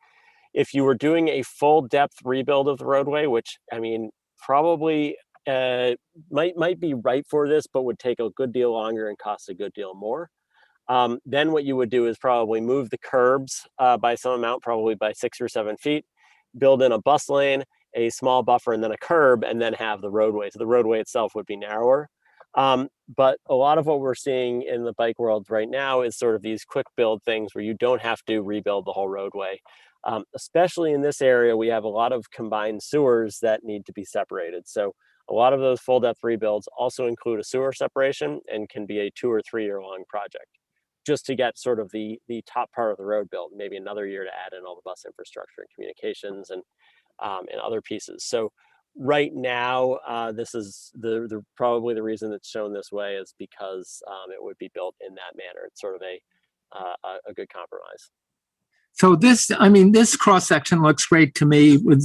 If you were doing a full depth rebuild of the roadway, which, I mean, probably might be right for this, but would take a good deal longer and cost a good deal more. Then what you would do is probably move the curbs by some amount, probably by 6 or 7 feet, build in a bus lane, a small buffer, and then a curb, and then have the roadway. So the roadway itself would be narrower. But a lot of what we're seeing in the bike world right now is sort of these quick build things where you don't have to rebuild the whole roadway. Especially in this area, we have a lot of combined sewers that need to be separated. So a lot of those full depth rebuilds also include a sewer separation and can be a 2 or 3 year long project, just to get sort of the top part of the road built, maybe another year to add in all the bus infrastructure and communications and other pieces. So right now, this is probably the reason it's shown this way is because it would be built in that manner. It's sort of a good compromise. So this cross section looks great to me with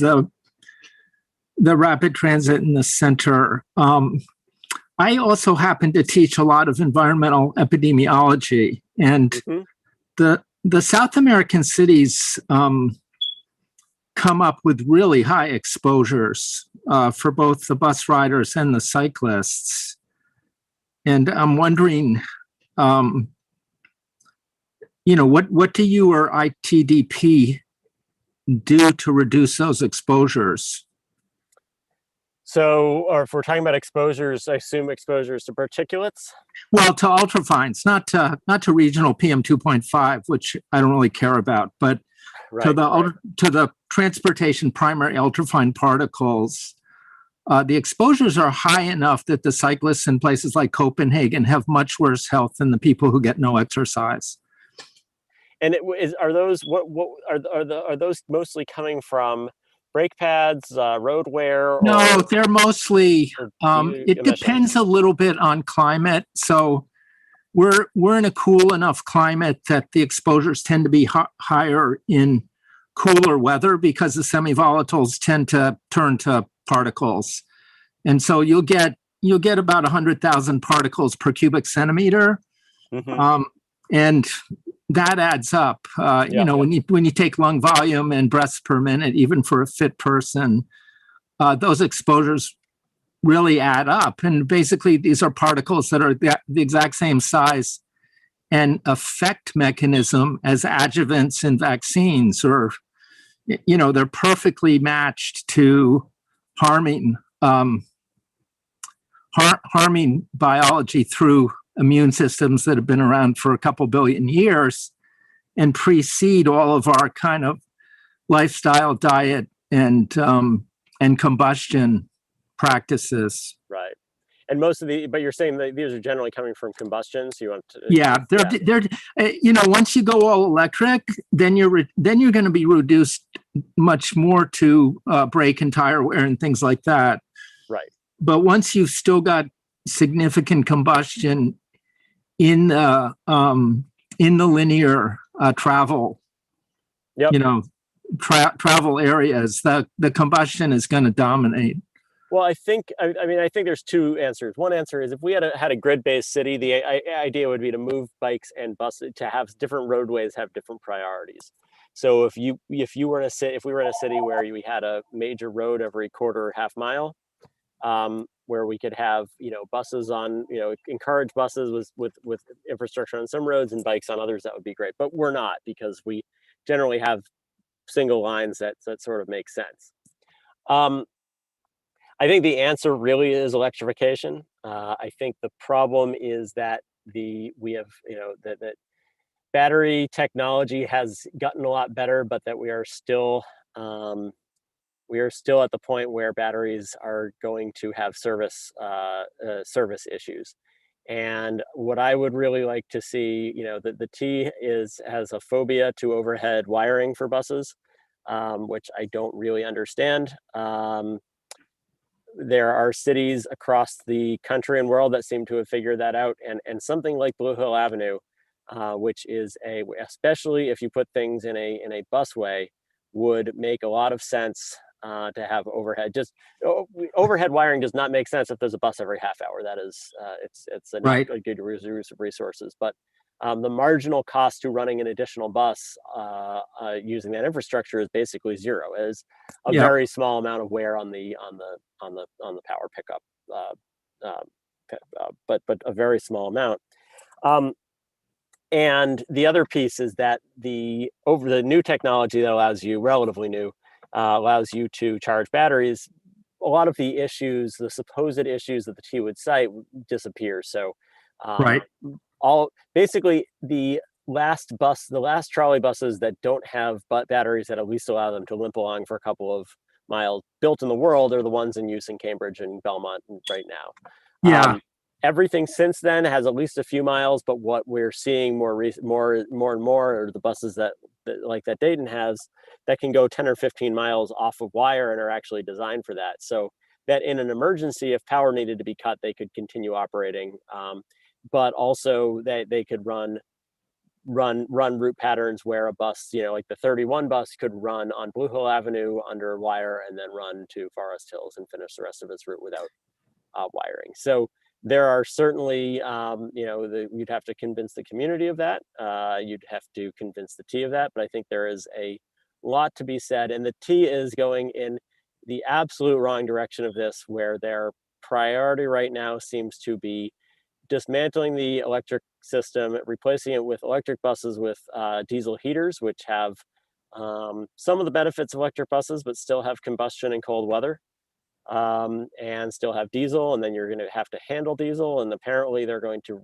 the rapid transit in the center. I also happen to teach a lot of environmental epidemiology, and the South American cities come up with really high exposures for both the bus riders and the cyclists. And I'm wondering, what do you or ITDP do to reduce those exposures? So, or if we're talking about exposures, I assume exposures to particulates? Well, to ultrafines, not to regional PM 2.5, which I don't really care about, but to the transportation primary ultrafine particles. The exposures are high enough that the cyclists in places like Copenhagen have much worse health than the people who get no exercise. And are those mostly coming from brake pads, road wear? No, they're mostly, it depends a little bit on climate. So we're in a cool enough climate that the exposures tend to be higher in cooler weather because the semi-volatiles tend to turn to particles. And so you'll get about 100,000 particles per cubic centimeter. And that adds up. You know, when you take lung volume and breaths per minute, even for a fit person, those exposures really add up. And basically, these are particles that are the exact same size and effect mechanism as adjuvants in vaccines, or, you know, they're perfectly matched to harming biology through immune systems that have been around for a couple billion years and precede all of our kind of lifestyle, diet, and combustion practices. Right. And most of but you're saying that these are generally coming from combustion. So you want to, they're you know, once you go all electric, then you're going to be reduced much more to brake and tire wear and things like that. Right. But once you've still got significant combustion in the linear travel, you know, travel areas, the combustion is going to dominate. Well, I think there's two answers. One answer is if we had a grid-based city, the idea would be to move bikes and buses, to have different roadways have different priorities. So if we were in a city where we had a major road every quarter or half mile, where we could have, you know, buses on, you know, encourage buses with infrastructure on some roads and bikes on others, that would be great. But we're not, because we generally have single lines that sort of make sense. I think the answer really is electrification. I think the problem is that that battery technology has gotten a lot better, but that we are still at the point where batteries are going to have service issues. And what I would really like to see, you know, the T has a phobia to overhead wiring for buses, which I don't really understand. There are cities across the country and world that seem to have figured that out, and something like Blue Hill Avenue, which is especially if you put things in a busway, would make a lot of sense to have overhead. Just overhead wiring does not make sense if there's a bus every half hour. That is, it's a not a good use of resources. But the marginal cost to running an additional bus using that infrastructure is basically zero. It is a very small amount of wear on the power pickup, but a very small amount. And the other piece is that the new technology that allows you, relatively new, allows you to charge batteries. A lot of the issues, the supposed issues that the T would cite, disappear. So basically the last trolley buses that don't have batteries that at least allow them to limp along for a couple of miles built in the world are the ones in use in Cambridge and Belmont right now. Everything since then has at least a few miles, but what we're seeing more and more are the buses that Dayton has that can go 10 or 15 miles off of wire and are actually designed for that. So that in an emergency, if power needed to be cut, they could continue operating, but also that they could run route patterns where a bus, you know, like the 31 bus could run on Blue Hill Avenue under wire and then run to Forest Hills and finish the rest of its route without wiring. So there are certainly, you'd have to convince the community of that. You'd have to convince the T of that, but I think there is a lot to be said. And the T is going in the absolute wrong direction of this, where their priority right now seems to be dismantling the electric system, replacing it with electric buses with diesel heaters, which have some of the benefits of electric buses, but still have combustion in cold weather. And still have diesel, and then you're going to have to handle diesel, and apparently they're going to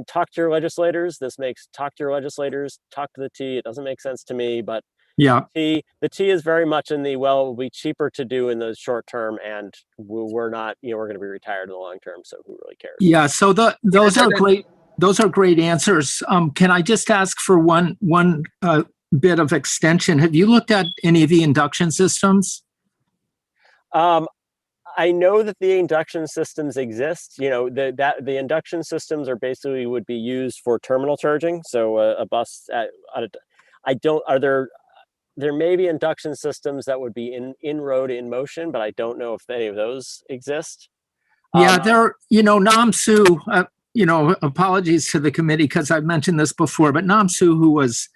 talk to your legislators, talk to the T. It doesn't make sense to me, but the T is very much in the, well, it'll be cheaper to do in the short term, and we're not, we're going to be retired in the long term, so who really cares? So those are great. Those are great answers. Can I just ask for one bit of extension? Have you looked at any of the induction systems? I know that the induction systems exist. The induction systems are basically would be used for terminal charging. So a bus there may be induction systems that would be in road in motion, but I don't know if any of those exist. Yeah, Namsu, apologies to the committee because I've mentioned this before, but Namsu, who was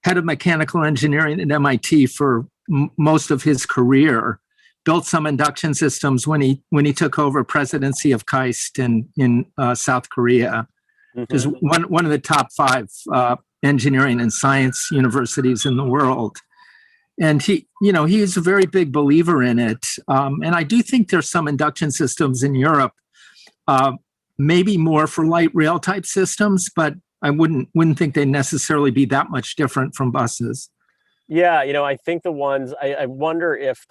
head of mechanical engineering at MIT for most of his career, built some induction systems when he took over presidency of KAIST in South Korea. Is one of the top 5 engineering and science universities in the world. And he's a very big believer in it. And I do think there's some induction systems in Europe, maybe more for light rail type systems, but I wouldn't think they'd necessarily be that much different from buses. Yeah, I think the ones, I wonder if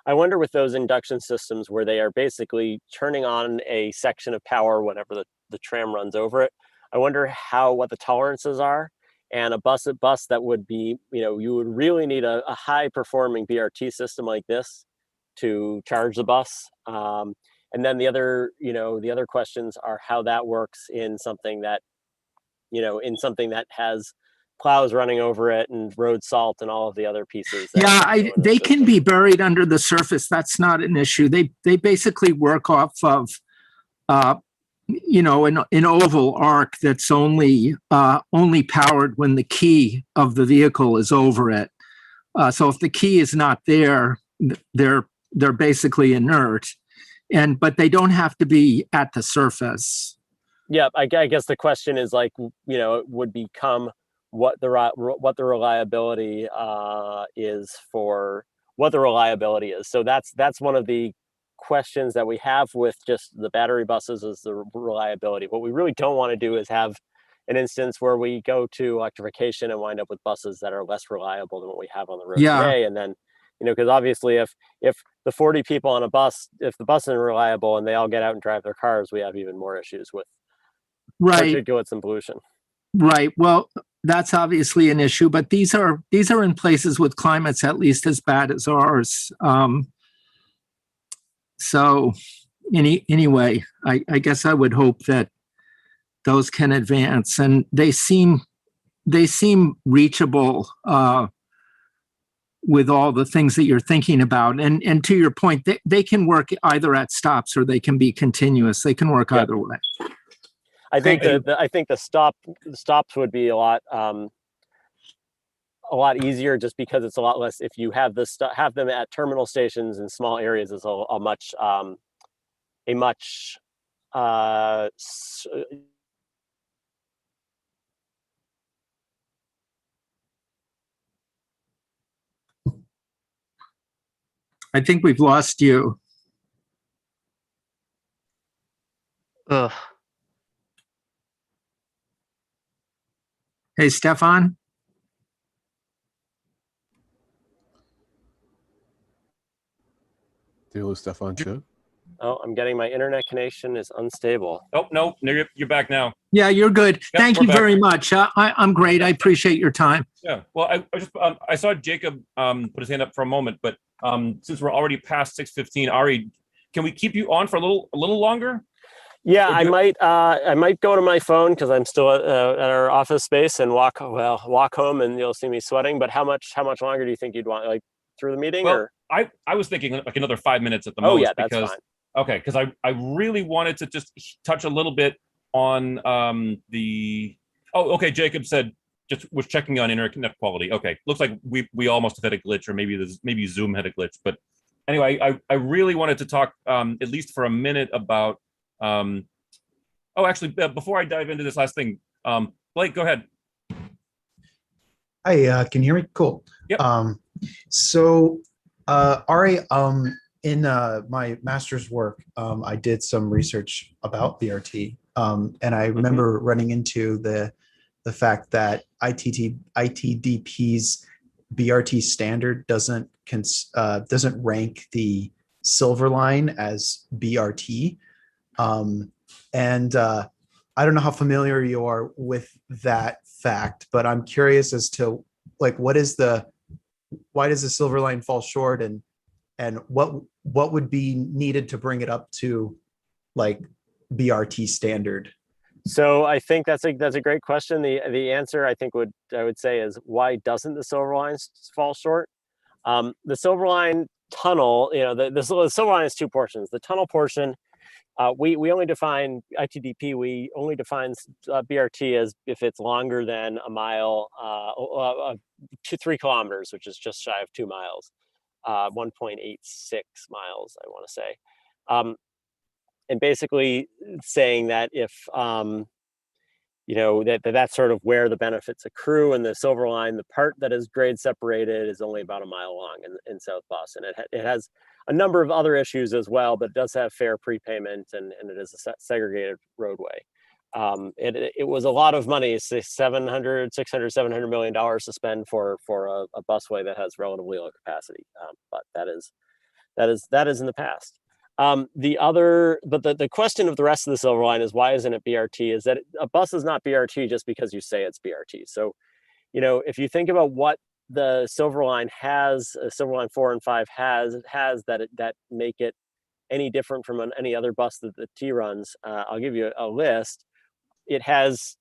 I wonder with those induction systems where they are basically turning on a section of power whenever the tram runs over it, I wonder what the tolerances are. And a bus that would be, you would really need a high performing BRT system like this to charge the bus. And then the other questions are how that works in something that has plows running over it and road salt and all of the other pieces. They can be buried under the surface. That's not an issue. They basically work off of, an oval arc that's only powered when the key of the vehicle is over it. So if the key is not there, they're basically inert. But they don't have to be at the surface. Yeah, I guess the question is it would become what the reliability is for what the reliability is. So that's one of the questions that we have with just the battery buses is the reliability. What we really don't want to do is have an instance where we go to electrification and wind up with buses that are less reliable than what we have on the road today. And then, because obviously if the 40 people on a bus, if the bus isn't reliable and they all get out and drive their cars, we have even more issues with particulates and pollution. Right. Well, that's obviously an issue, but these are in places with climates at least as bad as ours. So anyway, I guess I would hope that those can advance, and they seem reachable with all the things that you're thinking about. And to your point, they can work either at stops or they can be continuous. They can work either way. I think the stops would be a lot easier just because it's a lot less. If you have have them at terminal stations in small areas, is a much I think we've lost you. Ugh. Hey, Stefan. Do you lose Stefan too? Oh, I'm getting my internet connection is unstable. Oh, no, you're back now. Yeah, you're good. Yep, Thank you very much. I'm great. I appreciate your time. Yeah, well, I saw Jacob put his hand up for a moment, but since we're already past 6:15, Ari, can we keep you on for a little longer? Yeah, I might go to my phone because I'm still at our office space and walk home, and you'll see me sweating. But how much longer do you think you'd want, like through the meeting? Well, or I was thinking like another 5 minutes at the most. Oh yeah, that's fine. Okay, because I really wanted to just touch a little bit on the. Oh, okay. Jacob said was checking on internet quality. Okay, looks like we almost had a glitch, or maybe Zoom had a glitch. But anyway, I really wanted to talk at least for a minute about. Actually, before I dive into this last thing, Blake, go ahead. Hi, can you hear me? Cool. Yep. Ari, in my master's work, I did some research about BRT, and I remember running into the fact that ITDP's BRT standard doesn't rank the Silver Line as BRT, and I don't know how familiar you are with that fact, but I'm curious as to like why does the Silver Line fall short, and what would be needed to bring it up to like BRT standard? So I think that's a great question. The answer I think I would say is, why doesn't the Silver Line fall short? The Silver Line tunnel, the Silver Line has two portions. The tunnel portion, we only define ITDP. We only define BRT as if it's longer than a mile, 3 kilometers, which is just shy of 2 miles, 1.86 miles, I want to say. And basically saying that if, that's sort of where the benefits accrue, and the Silver Line, the part that is grade separated, is only about a mile long in South Boston. It has a number of other issues as well, but it does have fair prepayment, and it is a segregated roadway. It was a lot of money, say $700 million to spend for a busway that has relatively low capacity, but that is in the past. The question of the rest of the Silver Line is, why isn't it BRT? Is that a bus is not BRT just because you say it's BRT. So, if you think about what the Silver Line has, Silver Line 4 and 5 has that make it any different from any other bus that the T runs, I'll give you a list. It doesn't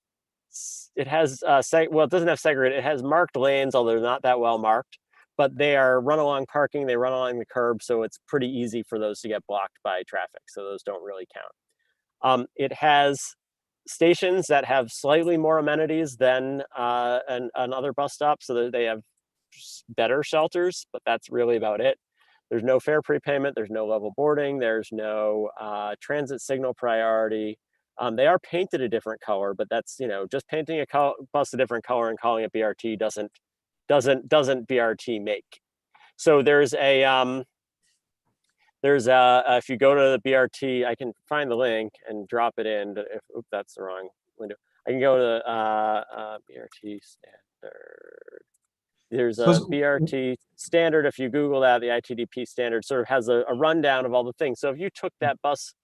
have segregated. It has marked lanes, although they're not that well marked. But they are run-along parking, they run along the curb, so it's pretty easy for those to get blocked by traffic, so those don't really count. It has stations that have slightly more amenities than another bus stop, so that they have better shelters, but that's really about it. There's no fare prepayment, there's no level boarding, there's no transit signal priority. They are painted a different color, but that's, just painting a bus a different color and calling it BRT doesn't BRT make. So there's if you go to the BRT, I can find the link and drop it in, but that's the wrong window. I can go to BRT standard. There's a BRT standard. If you Google that, the ITDP standard sort of has a rundown of all the things. So if you took the bus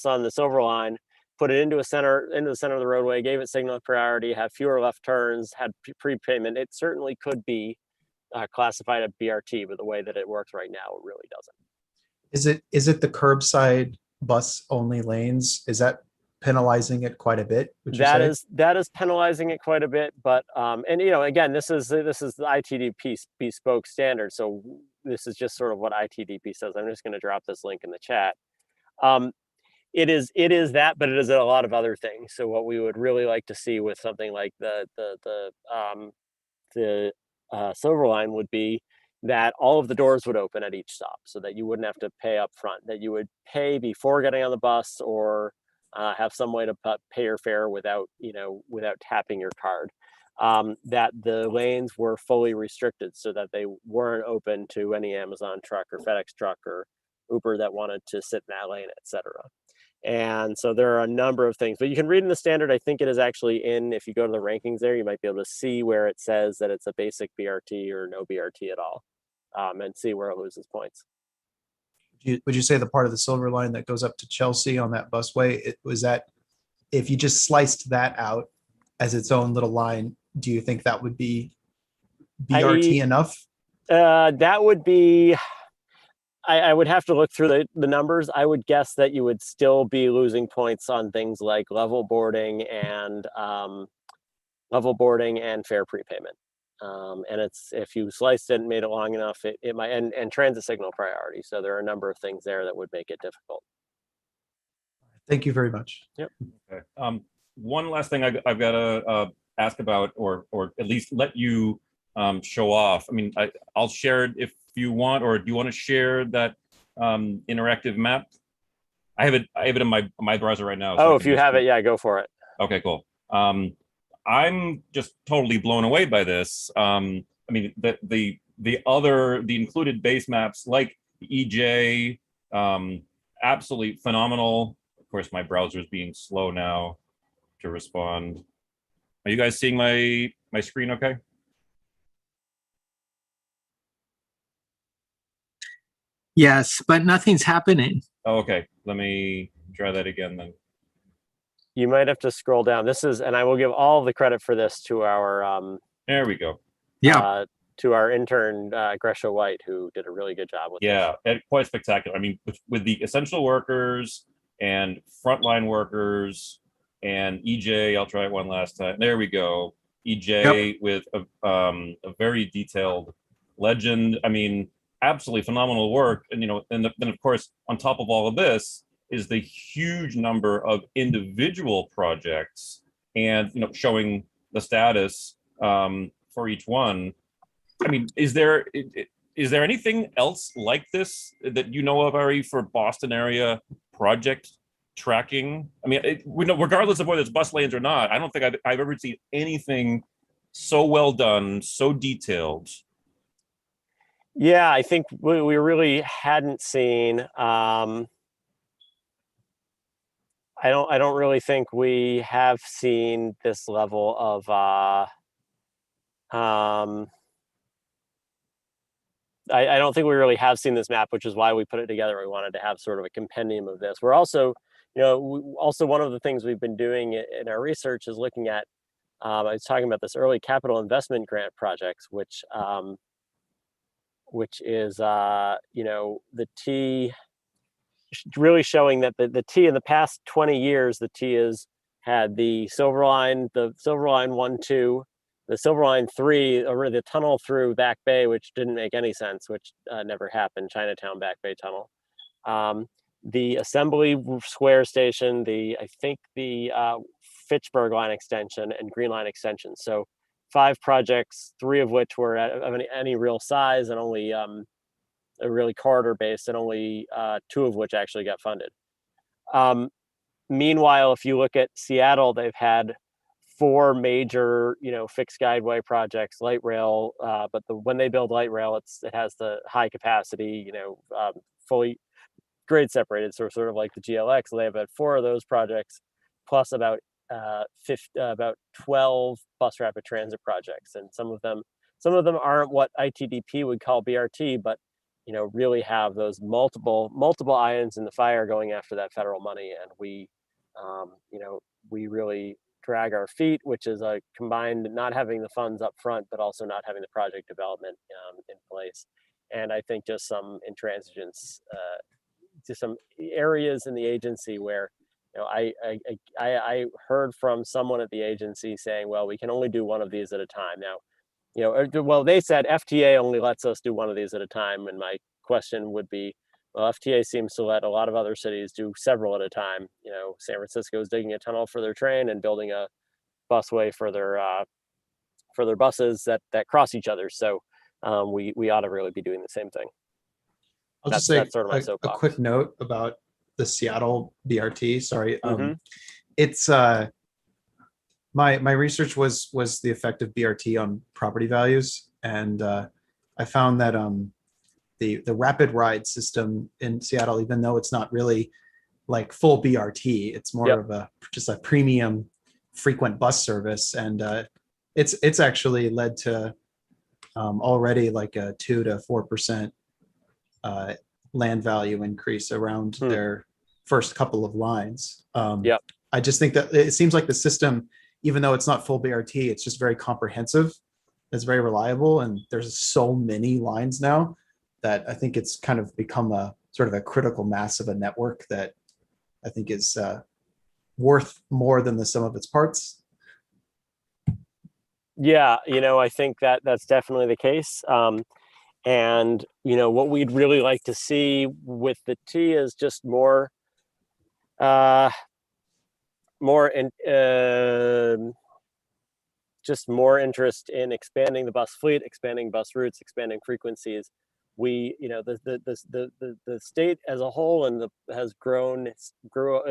on the Silver Line, put it into the center of the roadway, gave it signal priority, have fewer left turns, had prepayment, it certainly could be classified as BRT, but the way that it works right now, it really doesn't. Is it the curbside bus only lanes? Is that penalizing it quite a bit? That is penalizing it quite a bit, but again, this is the ITDP bespoke standard, so this is just sort of what ITDP says. I'm just going to drop this link in the chat. It is that, but it is a lot of other things. So what we would really like to see with something like the Silver Line would be that all of the doors would open at each stop, so that you wouldn't have to pay up front, that you would pay before getting on the bus, or have some way to pay your fare without tapping your card. That the lanes were fully restricted, so that they weren't open to any Amazon truck or FedEx truck or Uber that wanted to sit in that lane, etc. And so there are a number of things, but you can read in the standard. I think it is actually if you go to the rankings there, you might be able to see where it says that it's a basic BRT or no BRT at all, and see where it loses points. Would you say the part of the Silver Line that goes up to Chelsea on that busway, was that, if you just sliced that out as its own little line, do you think that would be BRT enough? That would be, I would have to look through the numbers. I would guess that you would still be losing points on things like level boarding and fare prepayment. And if you sliced it and made it long enough, it might, and transit signal priority. So there are a number of things there that would make it difficult. Thank you very much. Yep. Okay. One last thing I've got to ask about, or at least let you show off. I mean, I'll share it if you want, or do you want to share that interactive map? I have it in my browser right now. So if you have it, yeah, go for it. Okay, cool. I'm just totally blown away by this. I mean, the included base maps like EJ, absolutely phenomenal. Of course, my browser is being slow now to respond. Are you guys seeing my screen okay? Yes, but nothing's happening. Oh, okay. Let me try that again then. You might have to scroll down. And I will give all the credit for this to our there we go. Yeah. To our intern Gresha White, who did a really good job with this. Yeah, quite spectacular. I mean, with the essential workers and frontline workers and EJ, I'll try it one last time. There we go. EJ with a very detailed legend. I mean, absolutely phenomenal work. And, then of course, on top of all of this is the huge number of individual projects and, showing the status for each one. I mean, is there anything else like this that you know of, Ari, for Boston area project tracking? I mean, regardless of whether it's bus lanes or not, I don't think I've ever seen anything so well done, so detailed. Yeah, I think we really hadn't seen. I don't really think we have seen this level of. I don't think we really have seen this map, which is why we put it together. We wanted to have sort of a compendium of this. We're also, also one of the things we've been doing in our research is looking at. I was talking about this early capital investment grant projects, which is the T, really showing that the T in the past 20 years, the T has had the Silver Line 1, 2. The Silver Line 3, or the tunnel through Back Bay, which didn't make any sense, which never happened, Chinatown Back Bay Tunnel. The Assembly Square Station, I think the Fitchburg Line extension and Green Line extension. So 5 projects, 3 of which were of any real size and only really corridor based, and only 2 of which actually got funded. Meanwhile, if you look at Seattle, they've had 4 major, fixed guideway projects, light rail. But when they build light rail, it has the high capacity, fully grade separated, so sort of like the GLX. They have had 4 of those projects, plus about 12 bus rapid transit projects, and some of them aren't what ITDP would call BRT, but really have those multiple irons in the fire going after that federal money, and we really drag our feet, which is a combined not having the funds up front, but also not having the project development in place. And I think just some intransigence to some areas in the agency where, I heard from someone at the agency saying, well, we can only do one of these at a time. Now, well, they said FTA only lets us do one of these at a time. And my question would be, well, FTA seems to let a lot of other cities do several at a time. San Francisco is digging a tunnel for their train and building a busway for their buses that cross each other. So we ought to really be doing the same thing. I'll just say sort of my a soapbox. quick note about the Seattle BRT. Sorry, it's my research was the effect of BRT on property values, and I found that the rapid ride system in Seattle, even though it's not really like full BRT, it's more of just a premium frequent bus service, and it's actually led to already like a 2 to 4% land value increase around their first couple of lines. I just think that it seems like the system, even though it's not full BRT, it's just very comprehensive. It's very reliable, and there's so many lines now that I think it's kind of become a sort of a critical mass of a network that I think is worth more than the sum of its parts. Yeah, I think that's definitely the case. And what we'd really like to see with the T is just more interest in expanding the bus fleet, expanding bus routes, expanding frequencies. We, the state as a whole has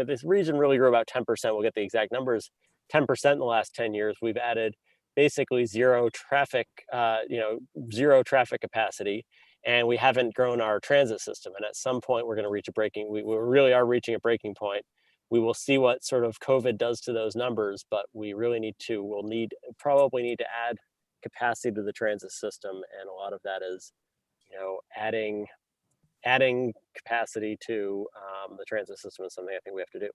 this region really grew about 10%. We'll get the exact numbers, 10% in the last 10 years. We've added basically zero traffic capacity, and we haven't grown our transit system. And at some point we're going to reach we really are reaching a breaking point. We will see what sort of COVID does to those numbers, but we really probably need to add capacity to the transit system. And a lot of that is, adding capacity to the transit system is something I think we have to do.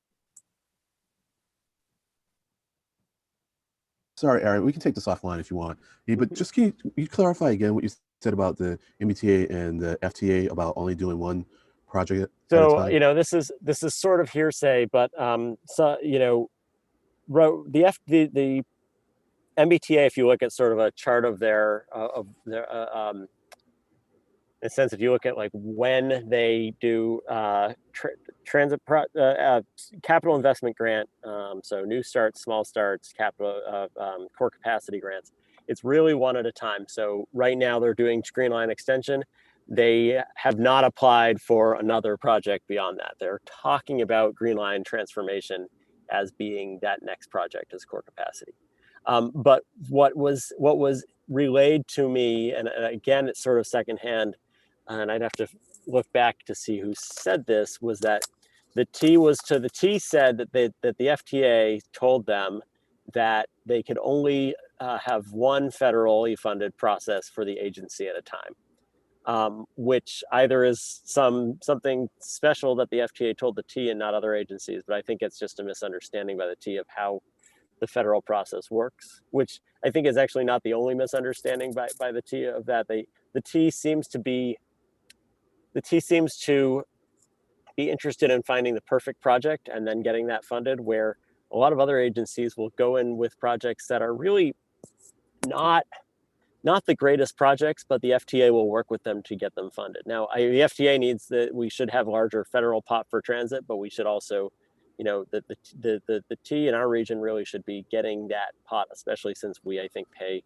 Sorry, Aaron, we can take this offline if you want. But just can you clarify again what you said about the MBTA and the FTA about only doing one project at a time? This is sort of hearsay, but the MBTA, if you look at sort of a chart of their in a sense, if you look at like when they do capital investment grant, so new starts, small starts, capital core capacity grants, it's really one at a time. So right now they're doing Green Line extension. They have not applied for another project beyond that. They're talking about Green Line transformation as being that next project as core capacity. But what was relayed to me, and again, it's sort of secondhand, and I'd have to look back to see who said this, was that the T said that the FTA told them that they could only have one federally funded process for the agency at a time, which either is something special that the FTA told the T and not other agencies, but I think it's just a misunderstanding by the T of how the federal process works, which I think is actually not the only misunderstanding by the T of that. The T seems to be interested in finding the perfect project and then getting that funded, where a lot of other agencies will go in with projects that are really not the greatest projects, but the FTA will work with them to get them funded. Now, the FTA needs that we should have larger federal pot for transit, but we should also, the T in our region really should be getting that pot, especially since we, I think, pay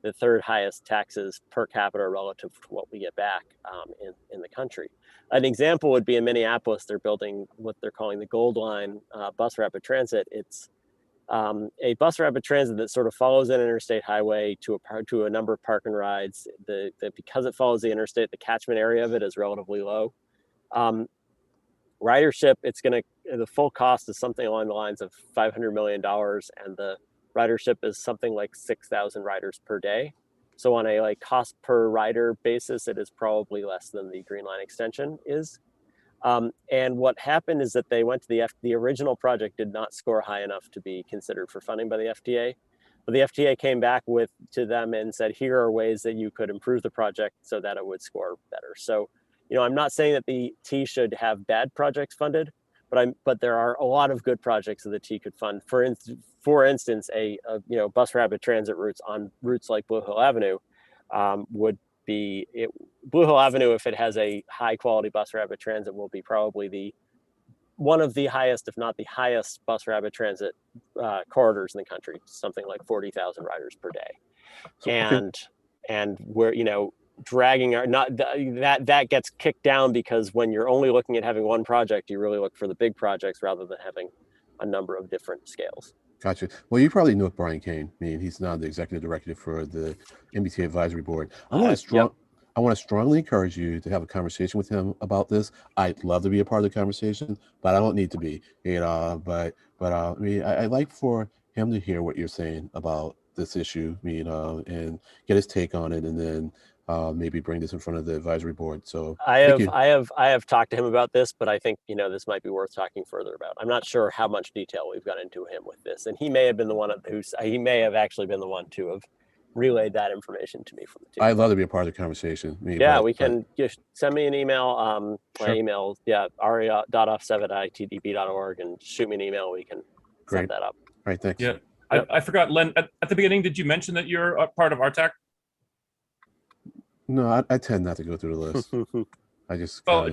the third highest taxes per capita relative to what we get back in the country. An example would be in Minneapolis, they're building what they're calling the Gold Line bus rapid transit. It's a bus rapid transit that sort of follows an interstate highway to a number of park and rides. Because it follows the interstate, the catchment area of it is relatively low. Ridership, the full cost is something along the lines of $500 million, and the ridership is something like 6,000 riders per day. So on a cost per rider basis, it is probably less than the Green Line extension is. And what happened is that they went to the original project did not score high enough to be considered for funding by the FTA. But the FTA came back to them and said, here are ways that you could improve the project so that it would score better. So, I'm not saying that the T should have bad projects funded, but there are a lot of good projects that the T could fund. For instance, bus rapid transit routes on routes like Blue Hill Avenue would be Blue Hill Avenue, if it has a high quality bus rapid transit, will be probably one of the highest, if not the highest, bus rapid transit corridors in the country, something like 40,000 riders per day. So, and we're dragging that gets kicked down, because when you're only looking at having one project, you really look for the big projects rather than having a number of different scales. Gotcha. Well, you probably know Brian Kane. I mean, he's now the executive director for the MBTA advisory board. I want to strongly encourage you to have a conversation with him about this. I'd love to be a part of the conversation, but I don't need to be. But I mean, I'd like for him to hear what you're saying about this issue, and get his take on it, and then maybe bring this in front of the advisory board. So I have talked to him about this, but I think this might be worth talking further about. I'm not sure how much detail we've got into him with this, and he may have been the one he may have actually been the one to have relayed that information to me from the team. I'd love to be a part of the conversation. We can just send me an email. My email, aria.offset@itdp.org, and shoot me an email. We can set that up. All right, thanks. Yeah, I forgot, Len, at the beginning, did you mention that you're a part of RTAC? No, I tend not to go through the list. I just I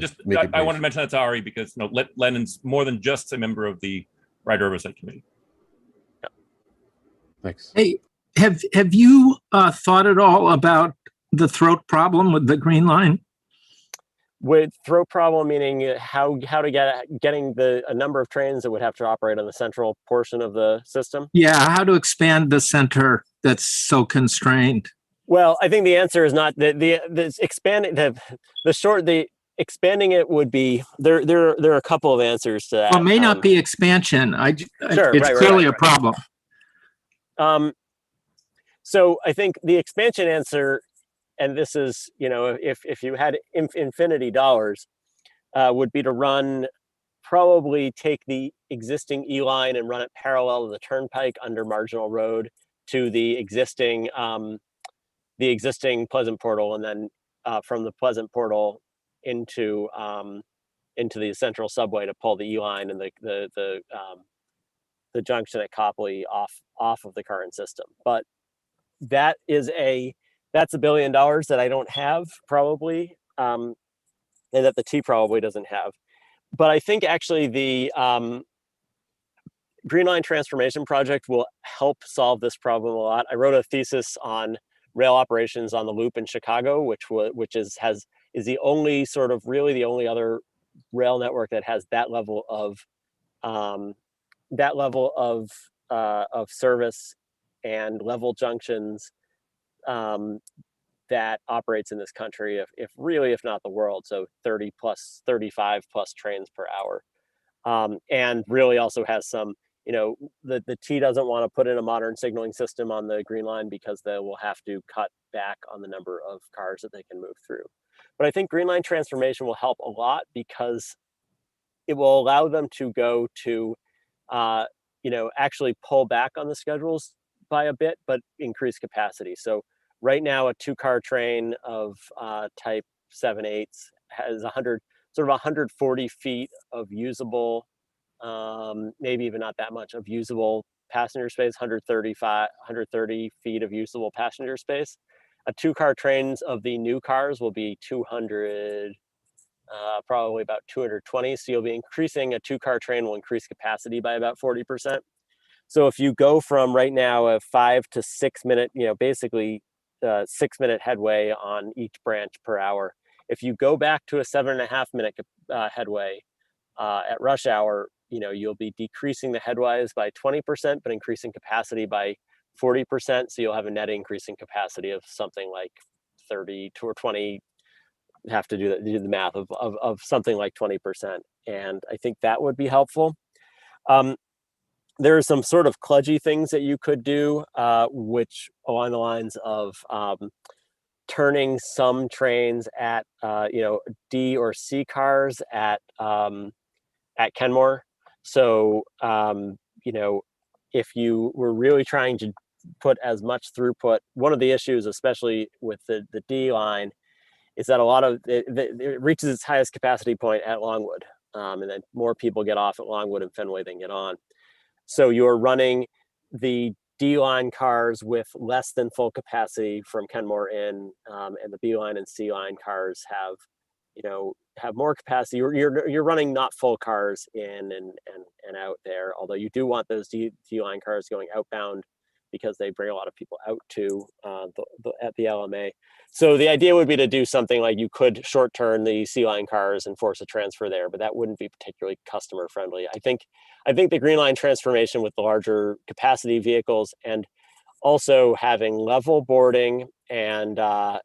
wanted to mention that to Ari, because Lennon's more than just a member of the Rider Oversight Committee. Yeah. Thanks. Hey, have you thought at all about the throat problem with the Green Line? With throat problem, meaning how to getting a number of trains that would have to operate on the central portion of the system? Yeah, how to expand the center that's so constrained. Well, I think the answer is not expanding it would be there. There are a couple of answers to that. Well, it may not be expansion. It's clearly a problem. So I think the expansion answer, and this is, if you had infinity dollars, would be to probably take the existing E line and run it parallel to the turnpike under Marginal Road to the existing Pleasant Portal, and then from the Pleasant Portal into the central subway to pull the E line and the the junction at Copley off of the current system. But that's $1 billion that I don't have probably, and that the T probably doesn't have. But I think actually the Green Line Transformation Project will help solve this problem a lot. I wrote a thesis on rail operations on the Loop in Chicago, which is the only sort of really the only other rail network that has that level of service and level junctions that operates in this country, if not the world. So 35 plus trains per hour, and really also has some. The T doesn't want to put in a modern signaling system on the Green Line because they will have to cut back on the number of cars that they can move through. But I think Green Line transformation will help a lot because it will allow them to go to, actually pull back on the schedules by a bit, but increase capacity. So right now, a 2-car train of type 7/8 has 140 feet of usable, maybe even not that much of usable passenger space, 130 feet of usable passenger space. A 2-car trains of the new cars will be 200, probably about 220. So you'll be increasing, a 2-car train will increase capacity by about 40%. So if you go from right now a 5 to 6 minute, basically 6-minute headway on each branch per hour, if you go back to a 7.5 minute headway at rush hour, you'll be decreasing the headways by 20%, but increasing capacity by 40%. So you'll have a net increase in capacity of something like 30 or 20. Have to do the math of something like 20%. And I think that would be helpful. There are some sort of kludgy things that you could do, which along the lines of turning some trains at D or C cars at Kenmore. So if you were really trying to put as much throughput, one of the issues, especially with the D line, is that a lot of it reaches its highest capacity point at Longwood, and then more people get off at Longwood and Fenway than get on. So you're running the D line cars with less than full capacity from Kenmore in, and the B line and C line cars have more capacity. You're running not full cars in and out there, although you do want those D line cars going outbound because they bring a lot of people out to at the LMA. So the idea would be to do something like you could short turn the C line cars and force a transfer there, but that wouldn't be particularly customer friendly. I think the Green Line transformation with the larger capacity vehicles and also having level boarding and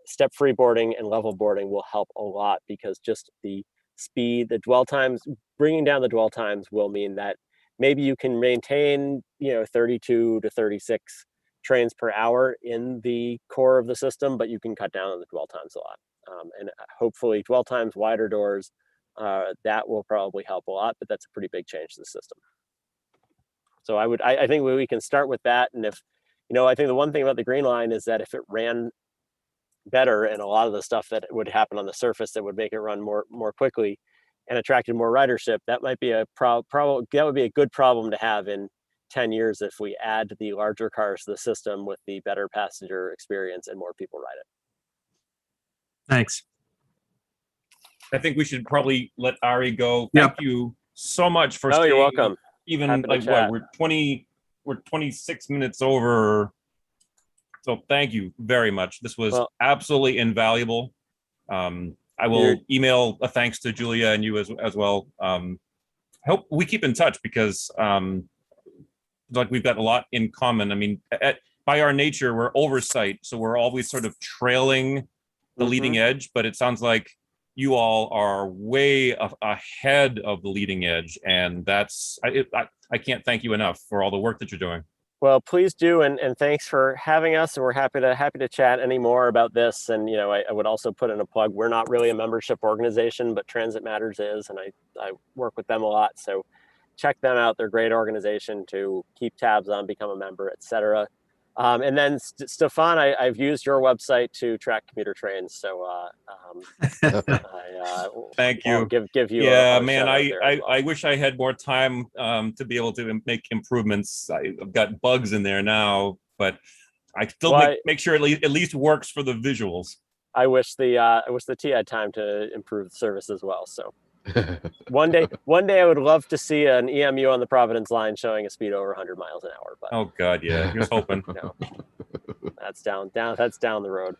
step-free boarding and level boarding will help a lot, because just the speed, the dwell times, bringing down the dwell times will mean that maybe you can maintain 32 to 36 trains per hour in the core of the system, but you can cut down on the dwell times a lot. And hopefully dwell times, wider doors, that will probably help a lot, but that's a pretty big change to the system. So I think we can start with that. And if, I think the one thing about the Green Line is that if it ran better, and a lot of the stuff that would happen on the surface that would make it run more quickly and attracted more ridership, that might be that would be a good problem to have in 10 years if we add the larger cars to the system with the better passenger experience and more people ride it. Thanks. I think we should probably let Ari go. Yep. Thank you so much for You're welcome. Even Happy to like chat. what, we're 26 minutes over. So thank you very much. This was absolutely invaluable. I will email a thanks to Julia and you as well. Hope we keep in touch because like we've got a lot in common. I mean, by our nature, we're oversight, so we're always sort of trailing the leading edge. But it sounds like you all are way ahead of the leading edge, and that's I can't thank you enough for all the work that you're doing. Well, please do, and thanks for having us. And we're happy to chat any more about this. And I would also put in a plug. We're not really a membership organization, but Transit Matters is, and I work with them a lot. So check them out. They're a great organization to keep tabs on, become a member, etc. And then Stefan, I've used your website to track commuter trains, so Thank I'll you. give you. Yeah, a man, shout out there as well. I wish I had more time to be able to make improvements. I've got bugs in there now, but I still make sure it at least works for the visuals. I wish the T had time to improve the service as well. So one day I would love to see an EMU on the Providence line showing a speed over 100 miles an hour. But oh God, yeah, here's hoping. No, that's down the road.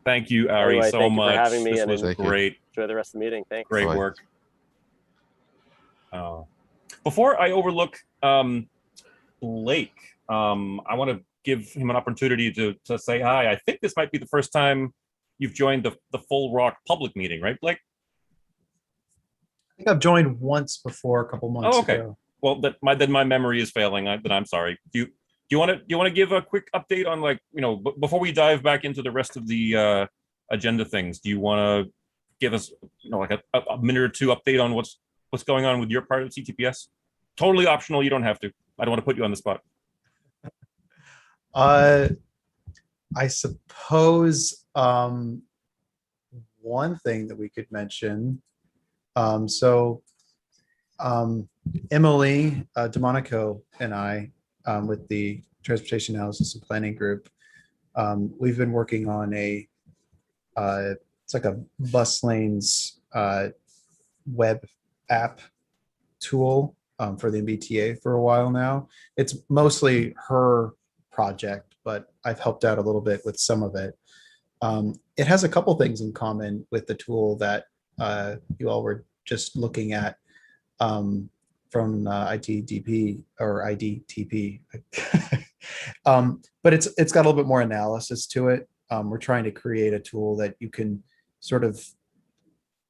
Thank you, Ari, anyway, so thank much. You for having me, this and was great. Enjoy the rest of the meeting. Thanks. Great work. Before I overlook Blake, I want to give him an opportunity to say hi. I think this might be the first time you've joined the Full Rock public meeting, right, Blake? I think I've joined once before, a couple months ago. Well, then my memory is failing. Then I'm sorry. Do you want to give a quick update on, like, before we dive back into the rest of the agenda things? Do you want to give us like a minute or two update on what's going on with your part of CTPS? Totally optional. You don't have to. I don't want to put you on the spot. I suppose one thing that we could mention. Emily DeMonico and I, with the Transportation Analysis and Planning Group, we've been working on it's like a bus lanes web app tool for the MBTA for a while now. It's mostly her project, but I've helped out a little bit with some of it. It has a couple things in common with the tool that you all were just looking at from ITDP or IDTP. But it's got a little bit more analysis to it. We're trying to create a tool that you can sort of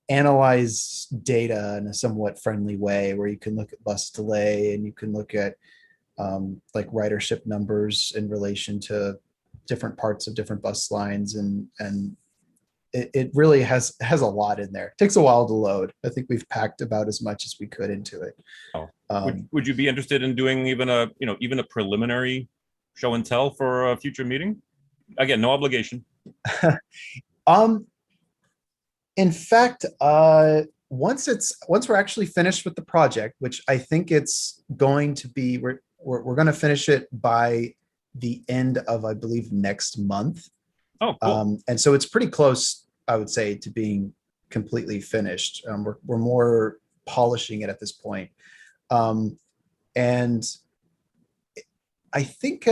analyze data in a somewhat friendly way, where you can look at bus delay and you can look at like ridership numbers in relation to different parts of different bus lines, and it really has a lot in there. It takes a while to load. I think we've packed about as much as we could into it. Would you be interested in doing even a preliminary show and tell for a future meeting? Again, no obligation. In fact, once we're actually finished with the project, which I think it's going to be, we're going to finish it by the end of, I believe, next month. Oh, cool. And so it's pretty close, I would say, to being completely finished. We're more polishing it at this point. And I think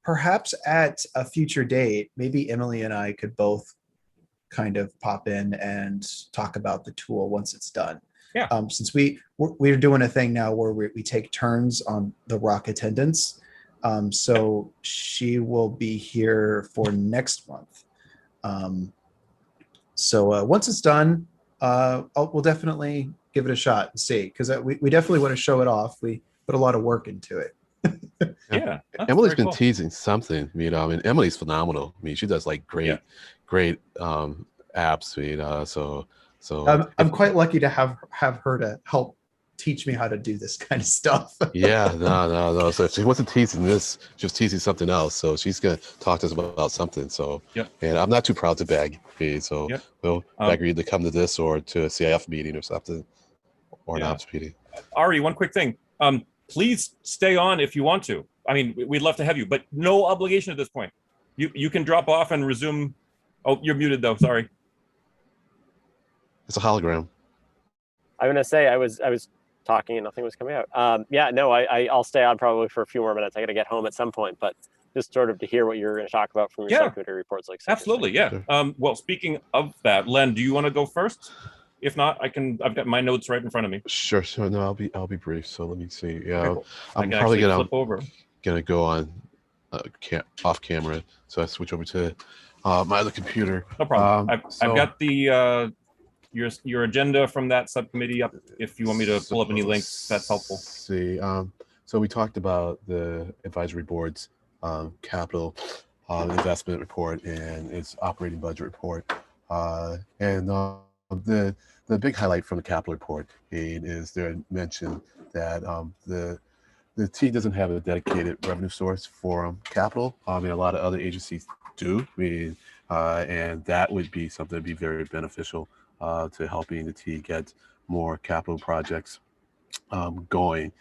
perhaps at a future date, maybe Emily and I could both kind of pop in and talk about the tool once it's done. Yeah. Since we're doing a thing now where we take turns on the rock attendance. So she will be here for next month. So once it's done, we'll definitely give it a shot and see, because we definitely want to show it off. We put a lot of work into it. Yeah. Emily's been teasing something, and Emily's phenomenal. I mean, she does like great apps, so I'm quite lucky to have her to help teach me how to do this kind of stuff. Yeah, no. So if she wasn't teasing this, she was teasing something else. So she's gonna talk to us about something. So and I'm not too proud to beg. So we'll beg her to come to this or to a CIF meeting or something, or an ops meeting. Ari, one quick thing. Please stay on if you want to. I mean, we'd love to have you, but no obligation at this point. You can drop off and resume. Oh, you're muted though. Sorry. It's a hologram. I'm gonna say I was talking and nothing was coming out. I'll stay on probably for a few more minutes. I got to get home at some point, but just sort of to hear what you're going to talk about from your subcommittee reports. Absolutely, yeah. Sure. Well, speaking of that, Len, do you want to go first? If not, I've got my notes right in front of me. Sure. No, I'll be brief. So let me see. Yeah, okay, cool. I'm probably gonna go on off camera. So I switch over to my other computer. No problem. I've got the your agenda from that subcommittee up. If you want me to pull up any links, that's helpful. See, so we talked about the advisory board's capital investment report and its operating budget report, and the big highlight from the capital report is there mentioned that the the T doesn't have a dedicated revenue source for capital. I mean, a lot of other agencies do. I mean, and that would be something that'd be very beneficial to helping the T get more capital projects going.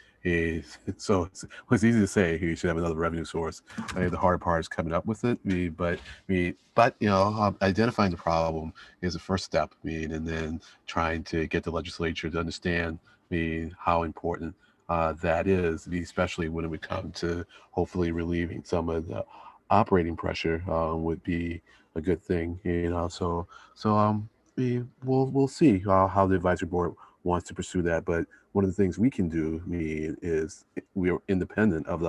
So it's easy to say you should have another revenue source. I mean, the hard part is coming up with it. But you know, identifying the problem is the first step. And then trying to get the legislature to understand how important that is, especially when it would come to hopefully relieving some of the operating pressure would be a good thing. You know, we'll see how the advisory board wants to pursue that. But one of the things we can do is we are independent of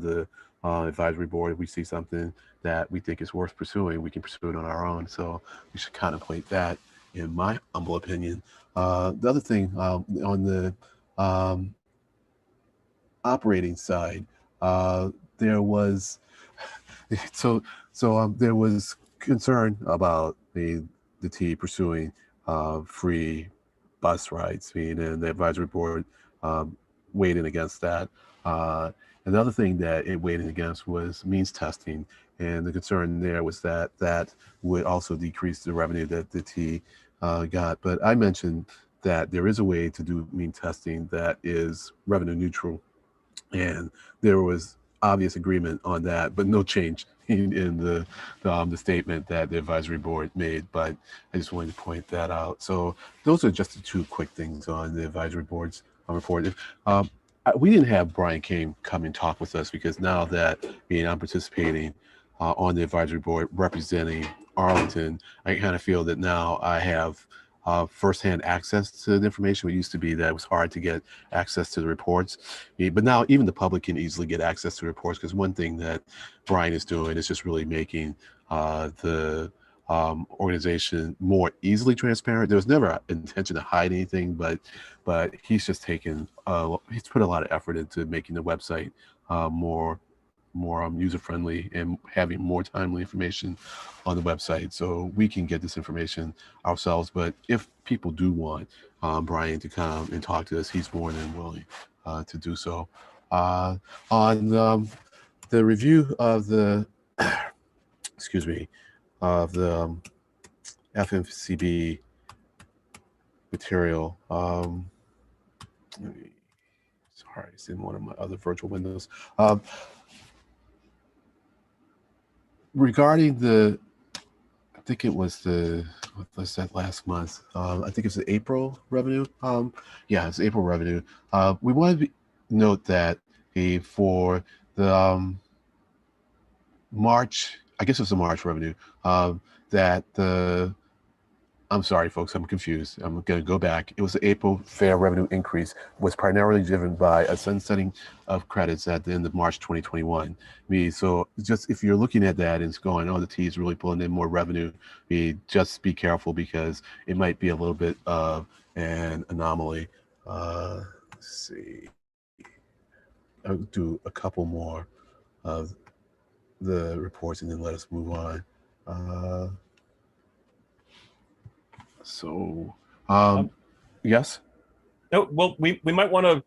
the advisory board. If we see something that we think is worth pursuing, we can pursue it on our own. So we should contemplate that, in my humble opinion. The other thing on the operating side, there was there was concern about the T pursuing free bus rides. And the advisory board weighed in against that. Another thing that it weighed in against was means testing, and the concern there was that that would also decrease the revenue that the T got. But I mentioned that there is a way to do mean testing that is revenue neutral, and there was obvious agreement on that, but no change in the statement that the advisory board made. But I just wanted to point that out. So those are just the two quick things on the advisory board's report. We didn't have Brian Kane come and talk with us because now that I'm participating on the advisory board representing Arlington, I kind of feel that now I have firsthand access to the information. It used to be that it was hard to get access to the reports, but now even the public can easily get access to the reports, because one thing that Brian is doing is just really making the organization more easily transparent. There was never an intention to hide anything, but he's just taken he's put a lot of effort into making the website more user-friendly and having more timely information on the website, so we can get this information ourselves. But if people do want Brian to come and talk to us, he's more than willing to do so. On the review of the excuse me, of the FMCB material, sorry, it's in one of my other virtual windows. Regarding I think it was what was that last month? I think it's the April revenue. Yeah, it's April revenue. We wanted to note that for the March, I guess it was the March revenue, that I'm sorry, folks, I'm confused. I'm going to go back. It was the April fair revenue increase was primarily driven by a sunsetting of credits at the end of March 2021. So just if you're looking at that and it's going, oh, the T is really pulling in more revenue, just be careful, because it might be a little bit of an anomaly. Let's see. I'll do a couple more of the reports and then let us move on. Yes. No, well, we might want to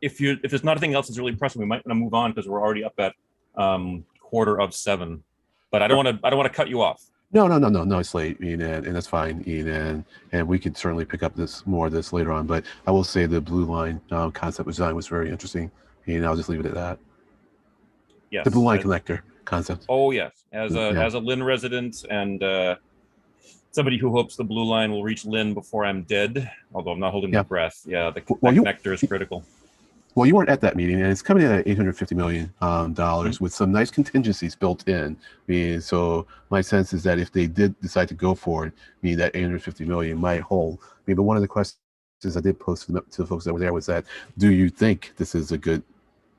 if there's not anything else that's really pressing, we might want to move on, because we're already up at 6:45. But I don't want to cut you off. No, it's late, Ian, and that's fine, Ian, and we could certainly pick up more of this later on. But I will say the blue line concept design was very interesting, and I'll just leave it at that. Yes, the blue line connector concept. Oh yes, as a Lynn resident and somebody who hopes the blue line will reach Lynn before I'm dead, although I'm not holding my breath. Yeah, the connector is critical. Well, you weren't at that meeting, and it's coming in at $850 million with some nice contingencies built in. So my sense is that if they did decide to go for it, that $850 million might hold. But one of the questions I did pose to the folks that were there was that, do you think this is a good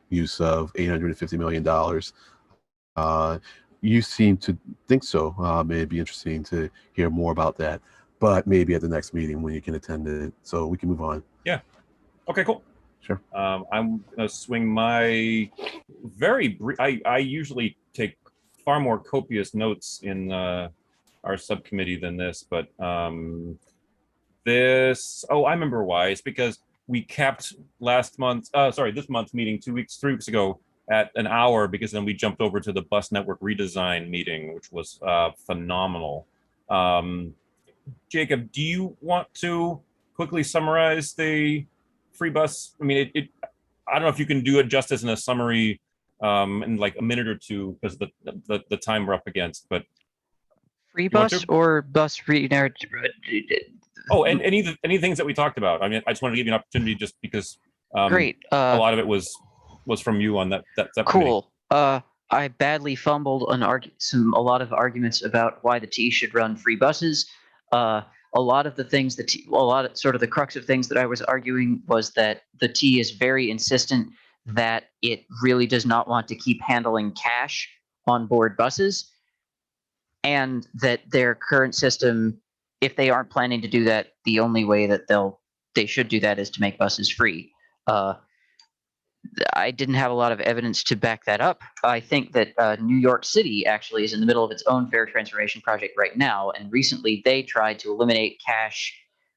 use of $850 million? You seem to think so. It'd be interesting to hear more about that, but maybe at the next meeting when you can attend it, so we can move on. Yeah. Okay, cool. Sure. I'm gonna swing my very brief. I usually take far more copious notes in our subcommittee than this, but this. Oh, I remember why. It's because we kept this month's meeting 3 weeks ago at an hour, because then we jumped over to the bus network redesign meeting, which was phenomenal. Jacob, do you want to quickly summarize the free bus? I mean, I don't know if you can do it justice in a summary in like a minute or two, because the time we're up against, but Free bus or bus Oh, and any things that we talked about. I mean, I just wanted to give you an opportunity, just because great. A lot of it was from you on that Cool. I badly fumbled a lot of arguments about why the T should run free buses. A lot of the things sort of the crux of things that I was arguing was that the T is very insistent that it really does not want to keep handling cash on board buses, and that their current system, if they aren't planning to do that, the only way that they should do that is to make buses free. I didn't have a lot of evidence to back that up. I think that New York City actually is in the middle of its own fare transformation project right now, and recently they tried to eliminate cash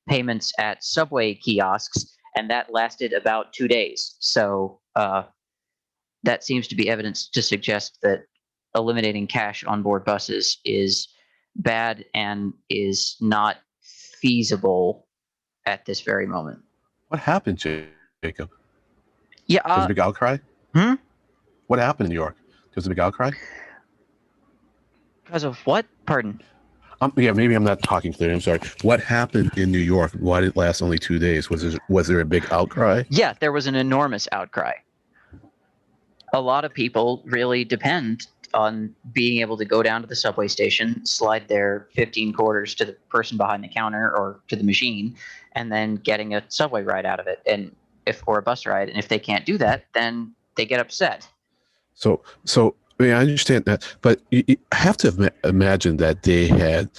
payments at subway kiosks, and that lasted about 2 days. So that seems to be evidence to suggest that eliminating cash on board buses is bad and is not feasible at this very moment. What happened, Jacob? Yeah. There's a big outcry? What happened in New York? There's a big outcry? Because of what? Pardon? Yeah, maybe I'm not talking clearly. I'm sorry. What happened in New York? Why did it last only 2 days? Was there a big outcry? Yeah, there was an enormous outcry. A lot of people really depend on being able to go down to the subway station, slide their 15 quarters to the person behind the counter or to the machine, and then getting a subway ride out of it, or a bus ride. And if they can't do that, then they get upset. So I mean, I understand that, but you have to imagine that they had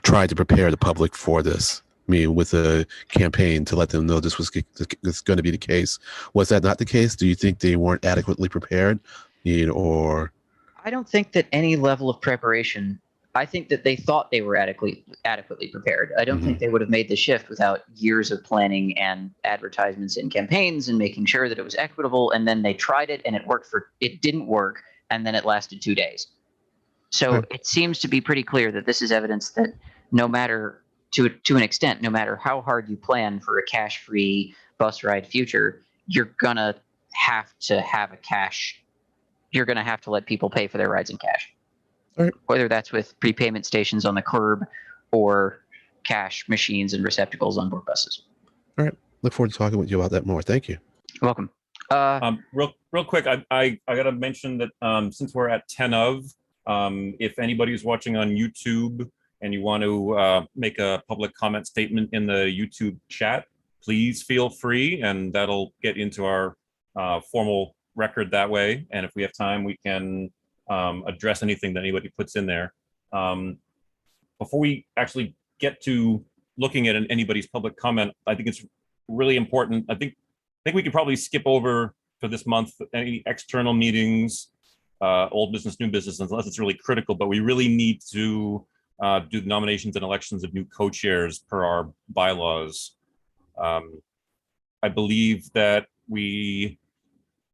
tried to prepare the public for this. I mean, with a campaign to let them know this was going to be the case. Was that not the case? Do you think they weren't adequately prepared, or? I don't think that any level of preparation. I think that they thought they were adequately prepared. I don't think they would have made the shift without years of planning and advertisements and campaigns and making sure that it was equitable. And then they tried it and it didn't work. And then it lasted 2 days. So It seems to be pretty clear that this is evidence that no matter, to an extent, no matter how hard you plan for a cash-free bus ride future, you're going to have to have you're going to have to let people pay for their rides in cash. Right. Whether that's with prepayment stations on the curb or cash machines and receptacles on board buses. All right. Look forward to talking with you about that more. Thank you. You're welcome. Real quick, I got to mention that since we're at 10 of, if anybody's watching on YouTube and you want to make a public comment statement in the YouTube chat, please feel free, and that'll get into our formal record that way. And if we have time, we can address anything that anybody puts in there. Before we actually get to looking at anybody's public comment, I think it's really important. I think we could probably skip over for this month any external meetings, old business, new business, unless it's really critical. But we really need to do the nominations and elections of new co-chairs per our bylaws. I believe that we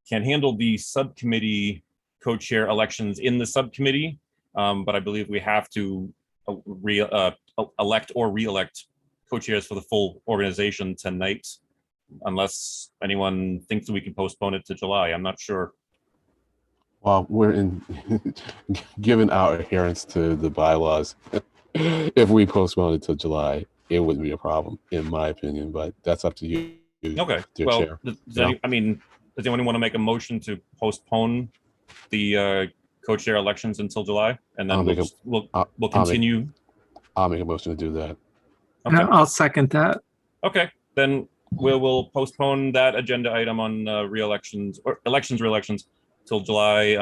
can handle the subcommittee co-chair elections in the subcommittee, but I believe we have to elect or re-elect co-chairs for the full organization tonight, unless anyone thinks that we can postpone it to July. I'm not sure. Well, given our adherence to the bylaws, if we postpone it to July, it wouldn't be a problem, in my opinion, but that's up to you. Okay. Dear Well, Chair. Does anyone want to make a motion to postpone the co-chair elections until July, and then we'll continue? I'll make a motion to do that. Okay. I'll second that. Okay, then we'll postpone that agenda item on re-elections or re-elections till July.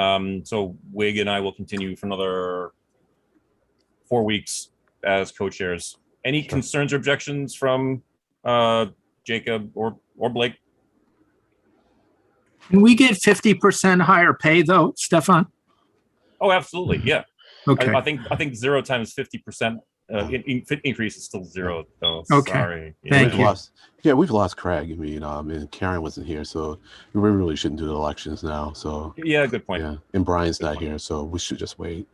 So Wig and I will continue for another 4 weeks as co-chairs. Any concerns or objections from Jacob or Blake? Can we get 50% higher pay though, Stefan? Oh, absolutely. Yeah. Okay. I think 0 times 50% increase is still 0. So Okay. sorry. Thank you. Yeah, we've lost Craig. I mean, and Karen wasn't here, so we really shouldn't do the elections now. So Yeah, good point. yeah, and Brian's Good not point. here, so we should just wait.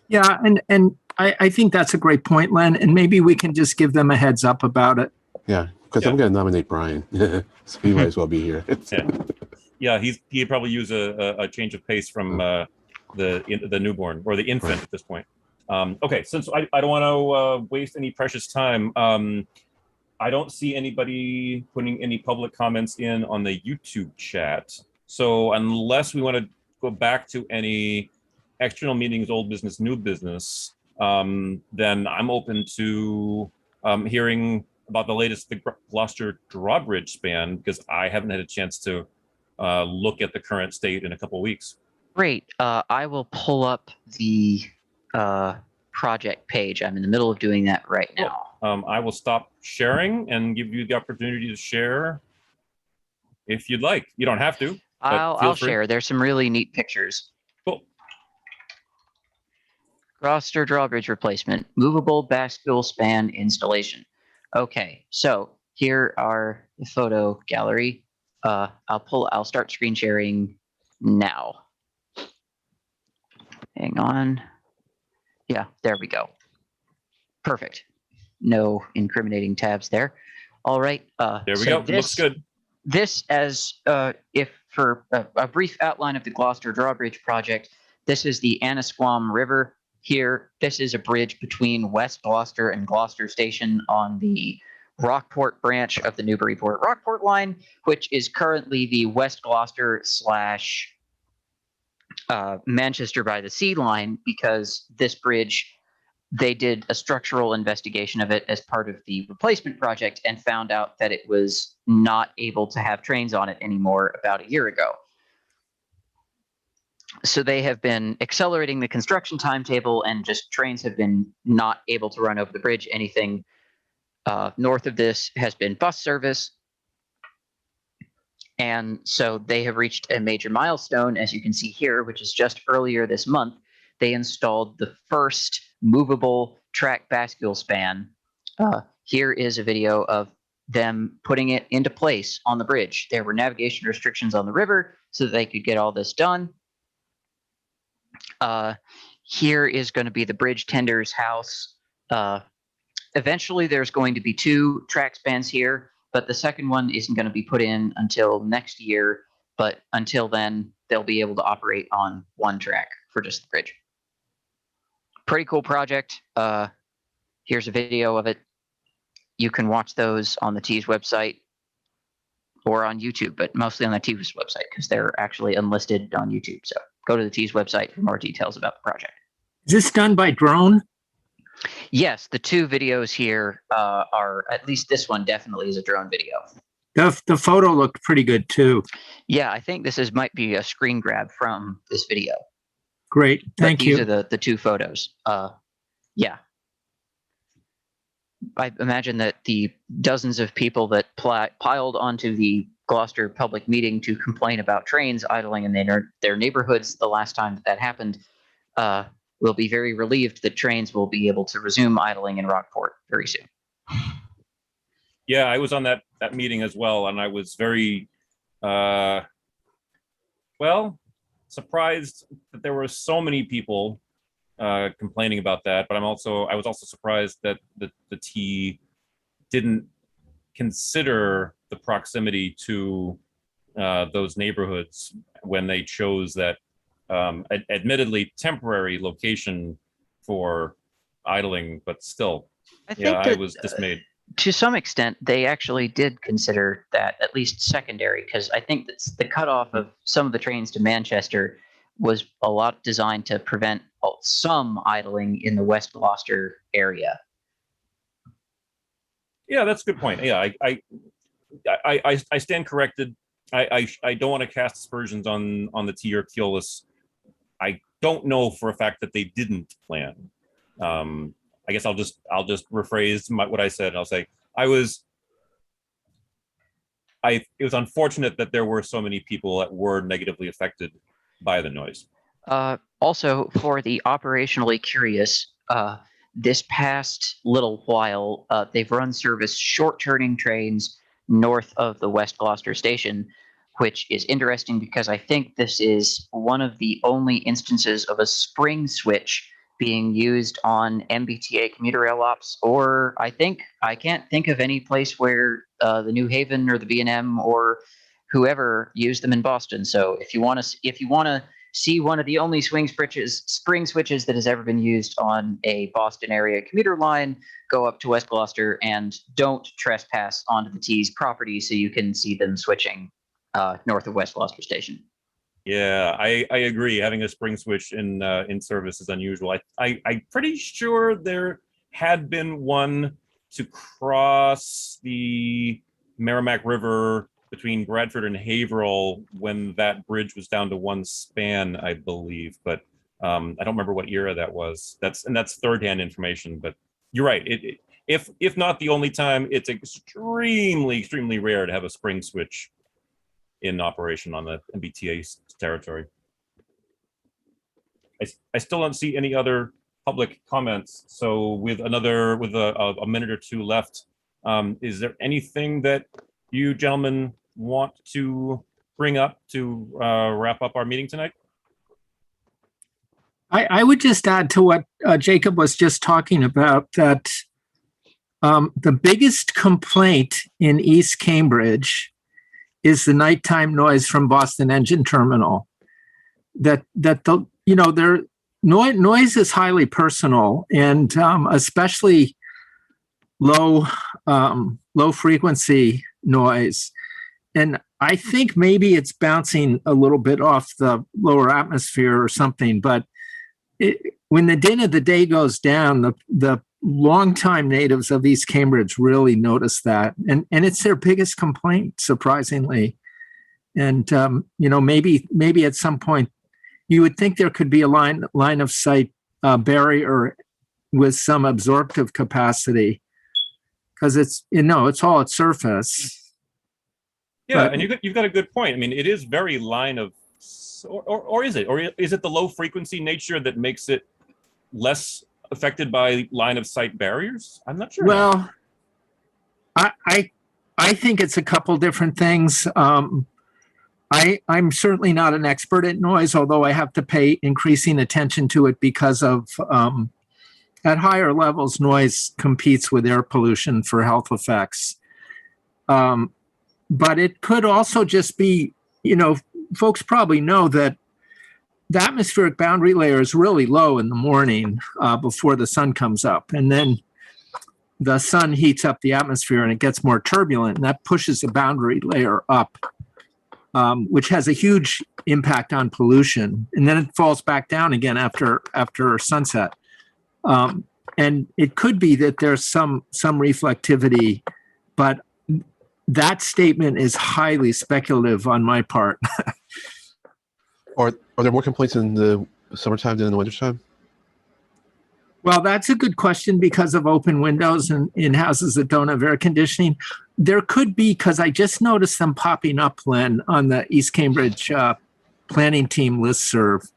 Yeah, and I think that's a great point, Len, and maybe we can just give them a heads up about it. Yeah, because Yeah. I'm going to nominate Brian, so he might as well be here. Yeah, he'd probably use a change of pace from the newborn or the infant at this point. Okay, since I don't want to waste any precious time, I don't see anybody putting any public comments in on the YouTube chat. So unless we want to go back to any external meetings, old business, new business, then I'm open to hearing about the latest the Gloucester drawbridge span, because I haven't had a chance to look at the current state in a couple of weeks. Great. I will pull up the project page. I'm in the middle of doing that right now. I will stop sharing and give you the opportunity to share if you'd like. You don't have to. I'll share. There's some really neat pictures. Cool. Gloucester drawbridge replacement, movable bascule span installation. Okay, so here are the photo gallery. I'll start screen sharing now. Hang on. Yeah, there we go. Perfect. No incriminating tabs there. All right. There we go. Looks good. This, as if for a brief outline of the Gloucester drawbridge project, this is the Annisquam River. Here, this is a bridge between West Gloucester and Gloucester Station on the Rockport branch of the Newburyport Rockport line, which is currently the West Gloucester / Manchester by the Sea line, because this bridge, they did a structural investigation of it as part of the replacement project and found out that it was not able to have trains on it anymore about a year ago. So they have been accelerating the construction timetable, and just trains have been not able to run over the bridge. Anything north of this has been bus service. And so they have reached a major milestone, as you can see here, which is just earlier this month. They installed the first movable track bascule span. Here is a video of them putting it into place on the bridge. There were navigation restrictions on the river so that they could get all this done. Here is going to be the bridge tender's house. Eventually, there's going to be 2 track spans here, but the second one isn't going to be put in until next year. But until then, they'll be able to operate on 1 track for just the bridge. Pretty cool project. Here's a video of it. You can watch those on the T's website or on YouTube, but mostly on the T's website because they're actually unlisted on YouTube. So go to the T's website for more details about the project. Is this done by drone? Yes, the 2 videos here are, at least this one definitely is a drone video. The photo looked pretty good too. Yeah, I think this might be a screen grab from this video. Great, thank you. These are the 2 photos. Yeah. I imagine that the dozens of people that piled onto the Gloucester public meeting to complain about trains idling in their neighborhoods the last time that happened will be very relieved that trains will be able to resume idling in Rockport very soon. Yeah, I was on that meeting as well, and I was very surprised that there were so many people complaining about that. But I was also surprised that the T didn't consider the proximity to those neighborhoods when they chose that admittedly temporary location for idling, but still, I was dismayed. To some extent, they actually did consider that, at least secondary, because I think that the cutoff of some of the trains to Manchester was a lot designed to prevent some idling in the West Gloucester area. Yeah, that's a good point. Yeah, I stand corrected. I don't want to cast aspersions on the T or Keolis. I don't know for a fact that they didn't plan. I guess I'll just rephrase what I said. I'll say it was unfortunate that there were so many people that were negatively affected by the noise. Also, for the operationally curious, this past little while, they've run service short turning trains north of the West Gloucester station, which is interesting because I think this is one of the only instances of a spring switch being used on MBTA commuter rail ops, or I can't think of any place where the New Haven or the B&M or whoever used them in Boston. So if you want to see one of the only spring switches that has ever been used on a Boston area commuter line, go up to West Gloucester and don't trespass onto the T's property so you can see them switching north of West Gloucester Station. Yeah, I agree. Having a spring switch in service is unusual. I'm pretty sure there had been one to cross the Merrimack River between Bradford and Haverhill when that bridge was down to one span, I believe. But I don't remember what era that was. That's third-hand information. But you're right. If not the only time, it's extremely rare to have a spring switch in operation on the MBTA territory. I still don't see any other public comments. So with a minute or two left, is there anything that you gentlemen want to bring up to wrap up our meeting tonight? I would just add to what Jacob was just talking about, that the biggest complaint in East Cambridge is the nighttime noise from Boston Engine Terminal. That the their noise is highly personal, and especially low frequency noise. And I think maybe it's bouncing a little bit off the lower atmosphere or something. But when the din of the day goes down, the longtime natives of East Cambridge really notice that, and it's their biggest complaint, surprisingly. And maybe at some point you would think there could be a line of sight barrier with some absorptive capacity, because it's all at surface. Yeah, and you've got a good point. I mean, it is very line of, or is it the low frequency nature that makes it less affected by line of sight barriers? I'm not sure. Well, I think it's a couple different things. I'm certainly not an expert at noise, although I have to pay increasing attention to it because of at higher levels, noise competes with air pollution for health effects. But it could also just be, folks probably know that the atmospheric boundary layer is really low in the morning before the sun comes up. And then the sun heats up the atmosphere and it gets more turbulent, and that pushes the boundary layer up, which has a huge impact on pollution. And then it falls back down again after sunset. And it could be that there's some reflectivity, but that statement is highly speculative on my part. Are there more complaints in the summertime than in the wintertime? Well, that's a good question because of open windows in houses that don't have air conditioning. There could be, because I just noticed them popping up, Len, on the East Cambridge planning team listserv.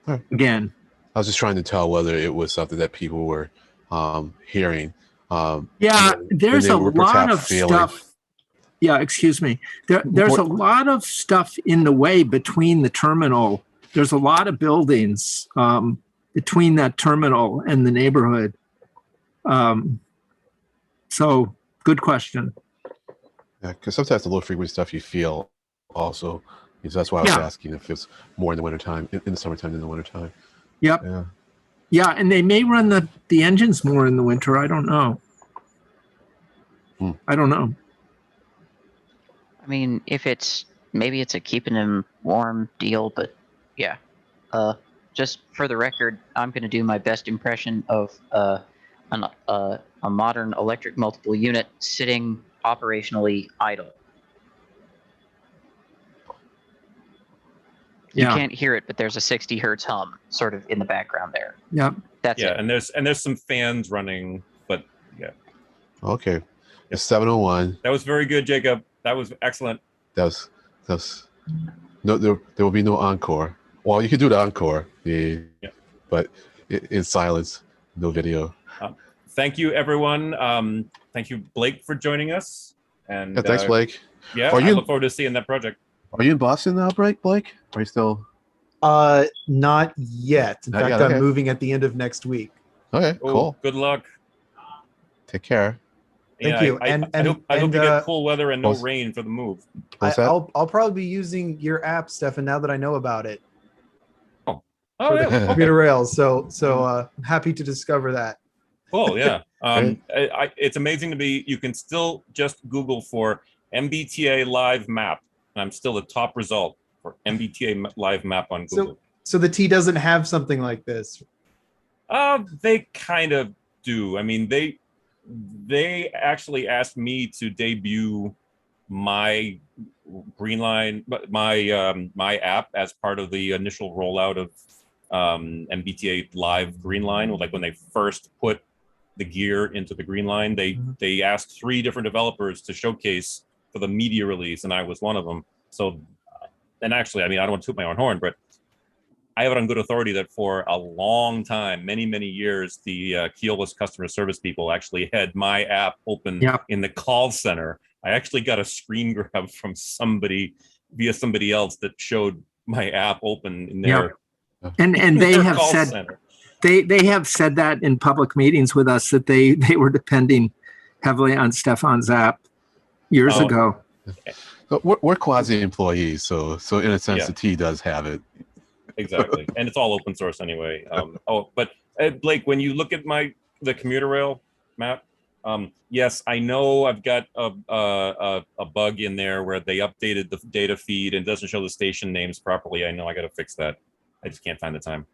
Right. Again. I was just trying to tell whether it was something that people were hearing. There's a lot of stuff. Yeah, excuse me. There's a lot of stuff in the way between the terminal. There's a lot of buildings between that terminal and the neighborhood. So, good question. Yeah, because sometimes the low frequency stuff you feel also. So that's why I was asking if it's more in the wintertime, in the summertime than in the wintertime. Yep. Yeah, and they may run the engines more in the winter. I don't know. I don't know. I mean, maybe it's a keeping them warm deal, but yeah. Just for the record, I'm going to do my best impression of a modern electric multiple unit sitting operationally idle. You can't hear it, but there's a 60 hertz hum sort of in the background there. Yeah. That's it. And there's some fans running, but yeah. Okay. It's 7:01. That was very good, Jacob. That was excellent. That was no. There will be no encore. Well, you could do the encore, but in silence. no video. Thank you, everyone. Thank you, Blake, for joining us. And Yeah, thanks, Blake. Yeah, Are I you- look forward to seeing that project. Are you in Boston now, Blake? Are you still? Not yet. In Not fact, yet, I'm okay. moving at the end of next week. Okay, Oh, cool. good luck. Take care. Thank Yeah, you. I hope you get cool weather and no what's- rain for the move. What's that? I'll probably be using your app, Stefan, now that I know about it. Oh, For the yeah. commuter rails. So I'm happy to discover that. Cool, yeah. Great. It's amazing to me. You can still just Google for MBTA live map, and I'm still the top result for MBTA live map on Google. So the T doesn't have something like this. They kind of do. I mean, they actually asked me to debut my Greenline, my app as part of the initial rollout of MBTA live Greenline. Like when they first put the gear into the Greenline, they asked 3 different developers to showcase for the media release, and I was one of them. So, and actually, I mean, I don't want to toot my own horn, but I have it on good authority that for a long time, many, many years, the Keolis customer service people actually had my app open in the call center. I actually got a screen grab from somebody via somebody else that showed my app open in their and they their have call said center. they have said that in public meetings with us that they were depending heavily on Stefan's app years ago. So we're quasi employees, so in a sense, the T does have it. Exactly, and it's all open source anyway. But Blake, when you look at the commuter rail map, yes, I know I've got a bug in there where they updated the data feed and it doesn't show the station names properly. I know I got to fix that. I just can't find the time.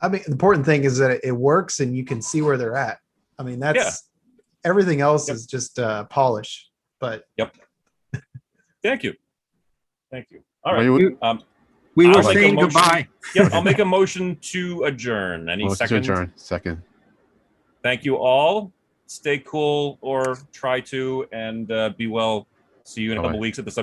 I mean, the important thing is that it works and you can see where they're at. I mean, that's everything else is just polish. But Thank you. All right. We were I'll make a saying motion- goodbye. Yep, I'll make a motion to adjourn. Any Motion to second? adjourn. Second. Thank you all. Stay cool or try to, and be well. See you in a couple Bye-bye. weeks at the sub.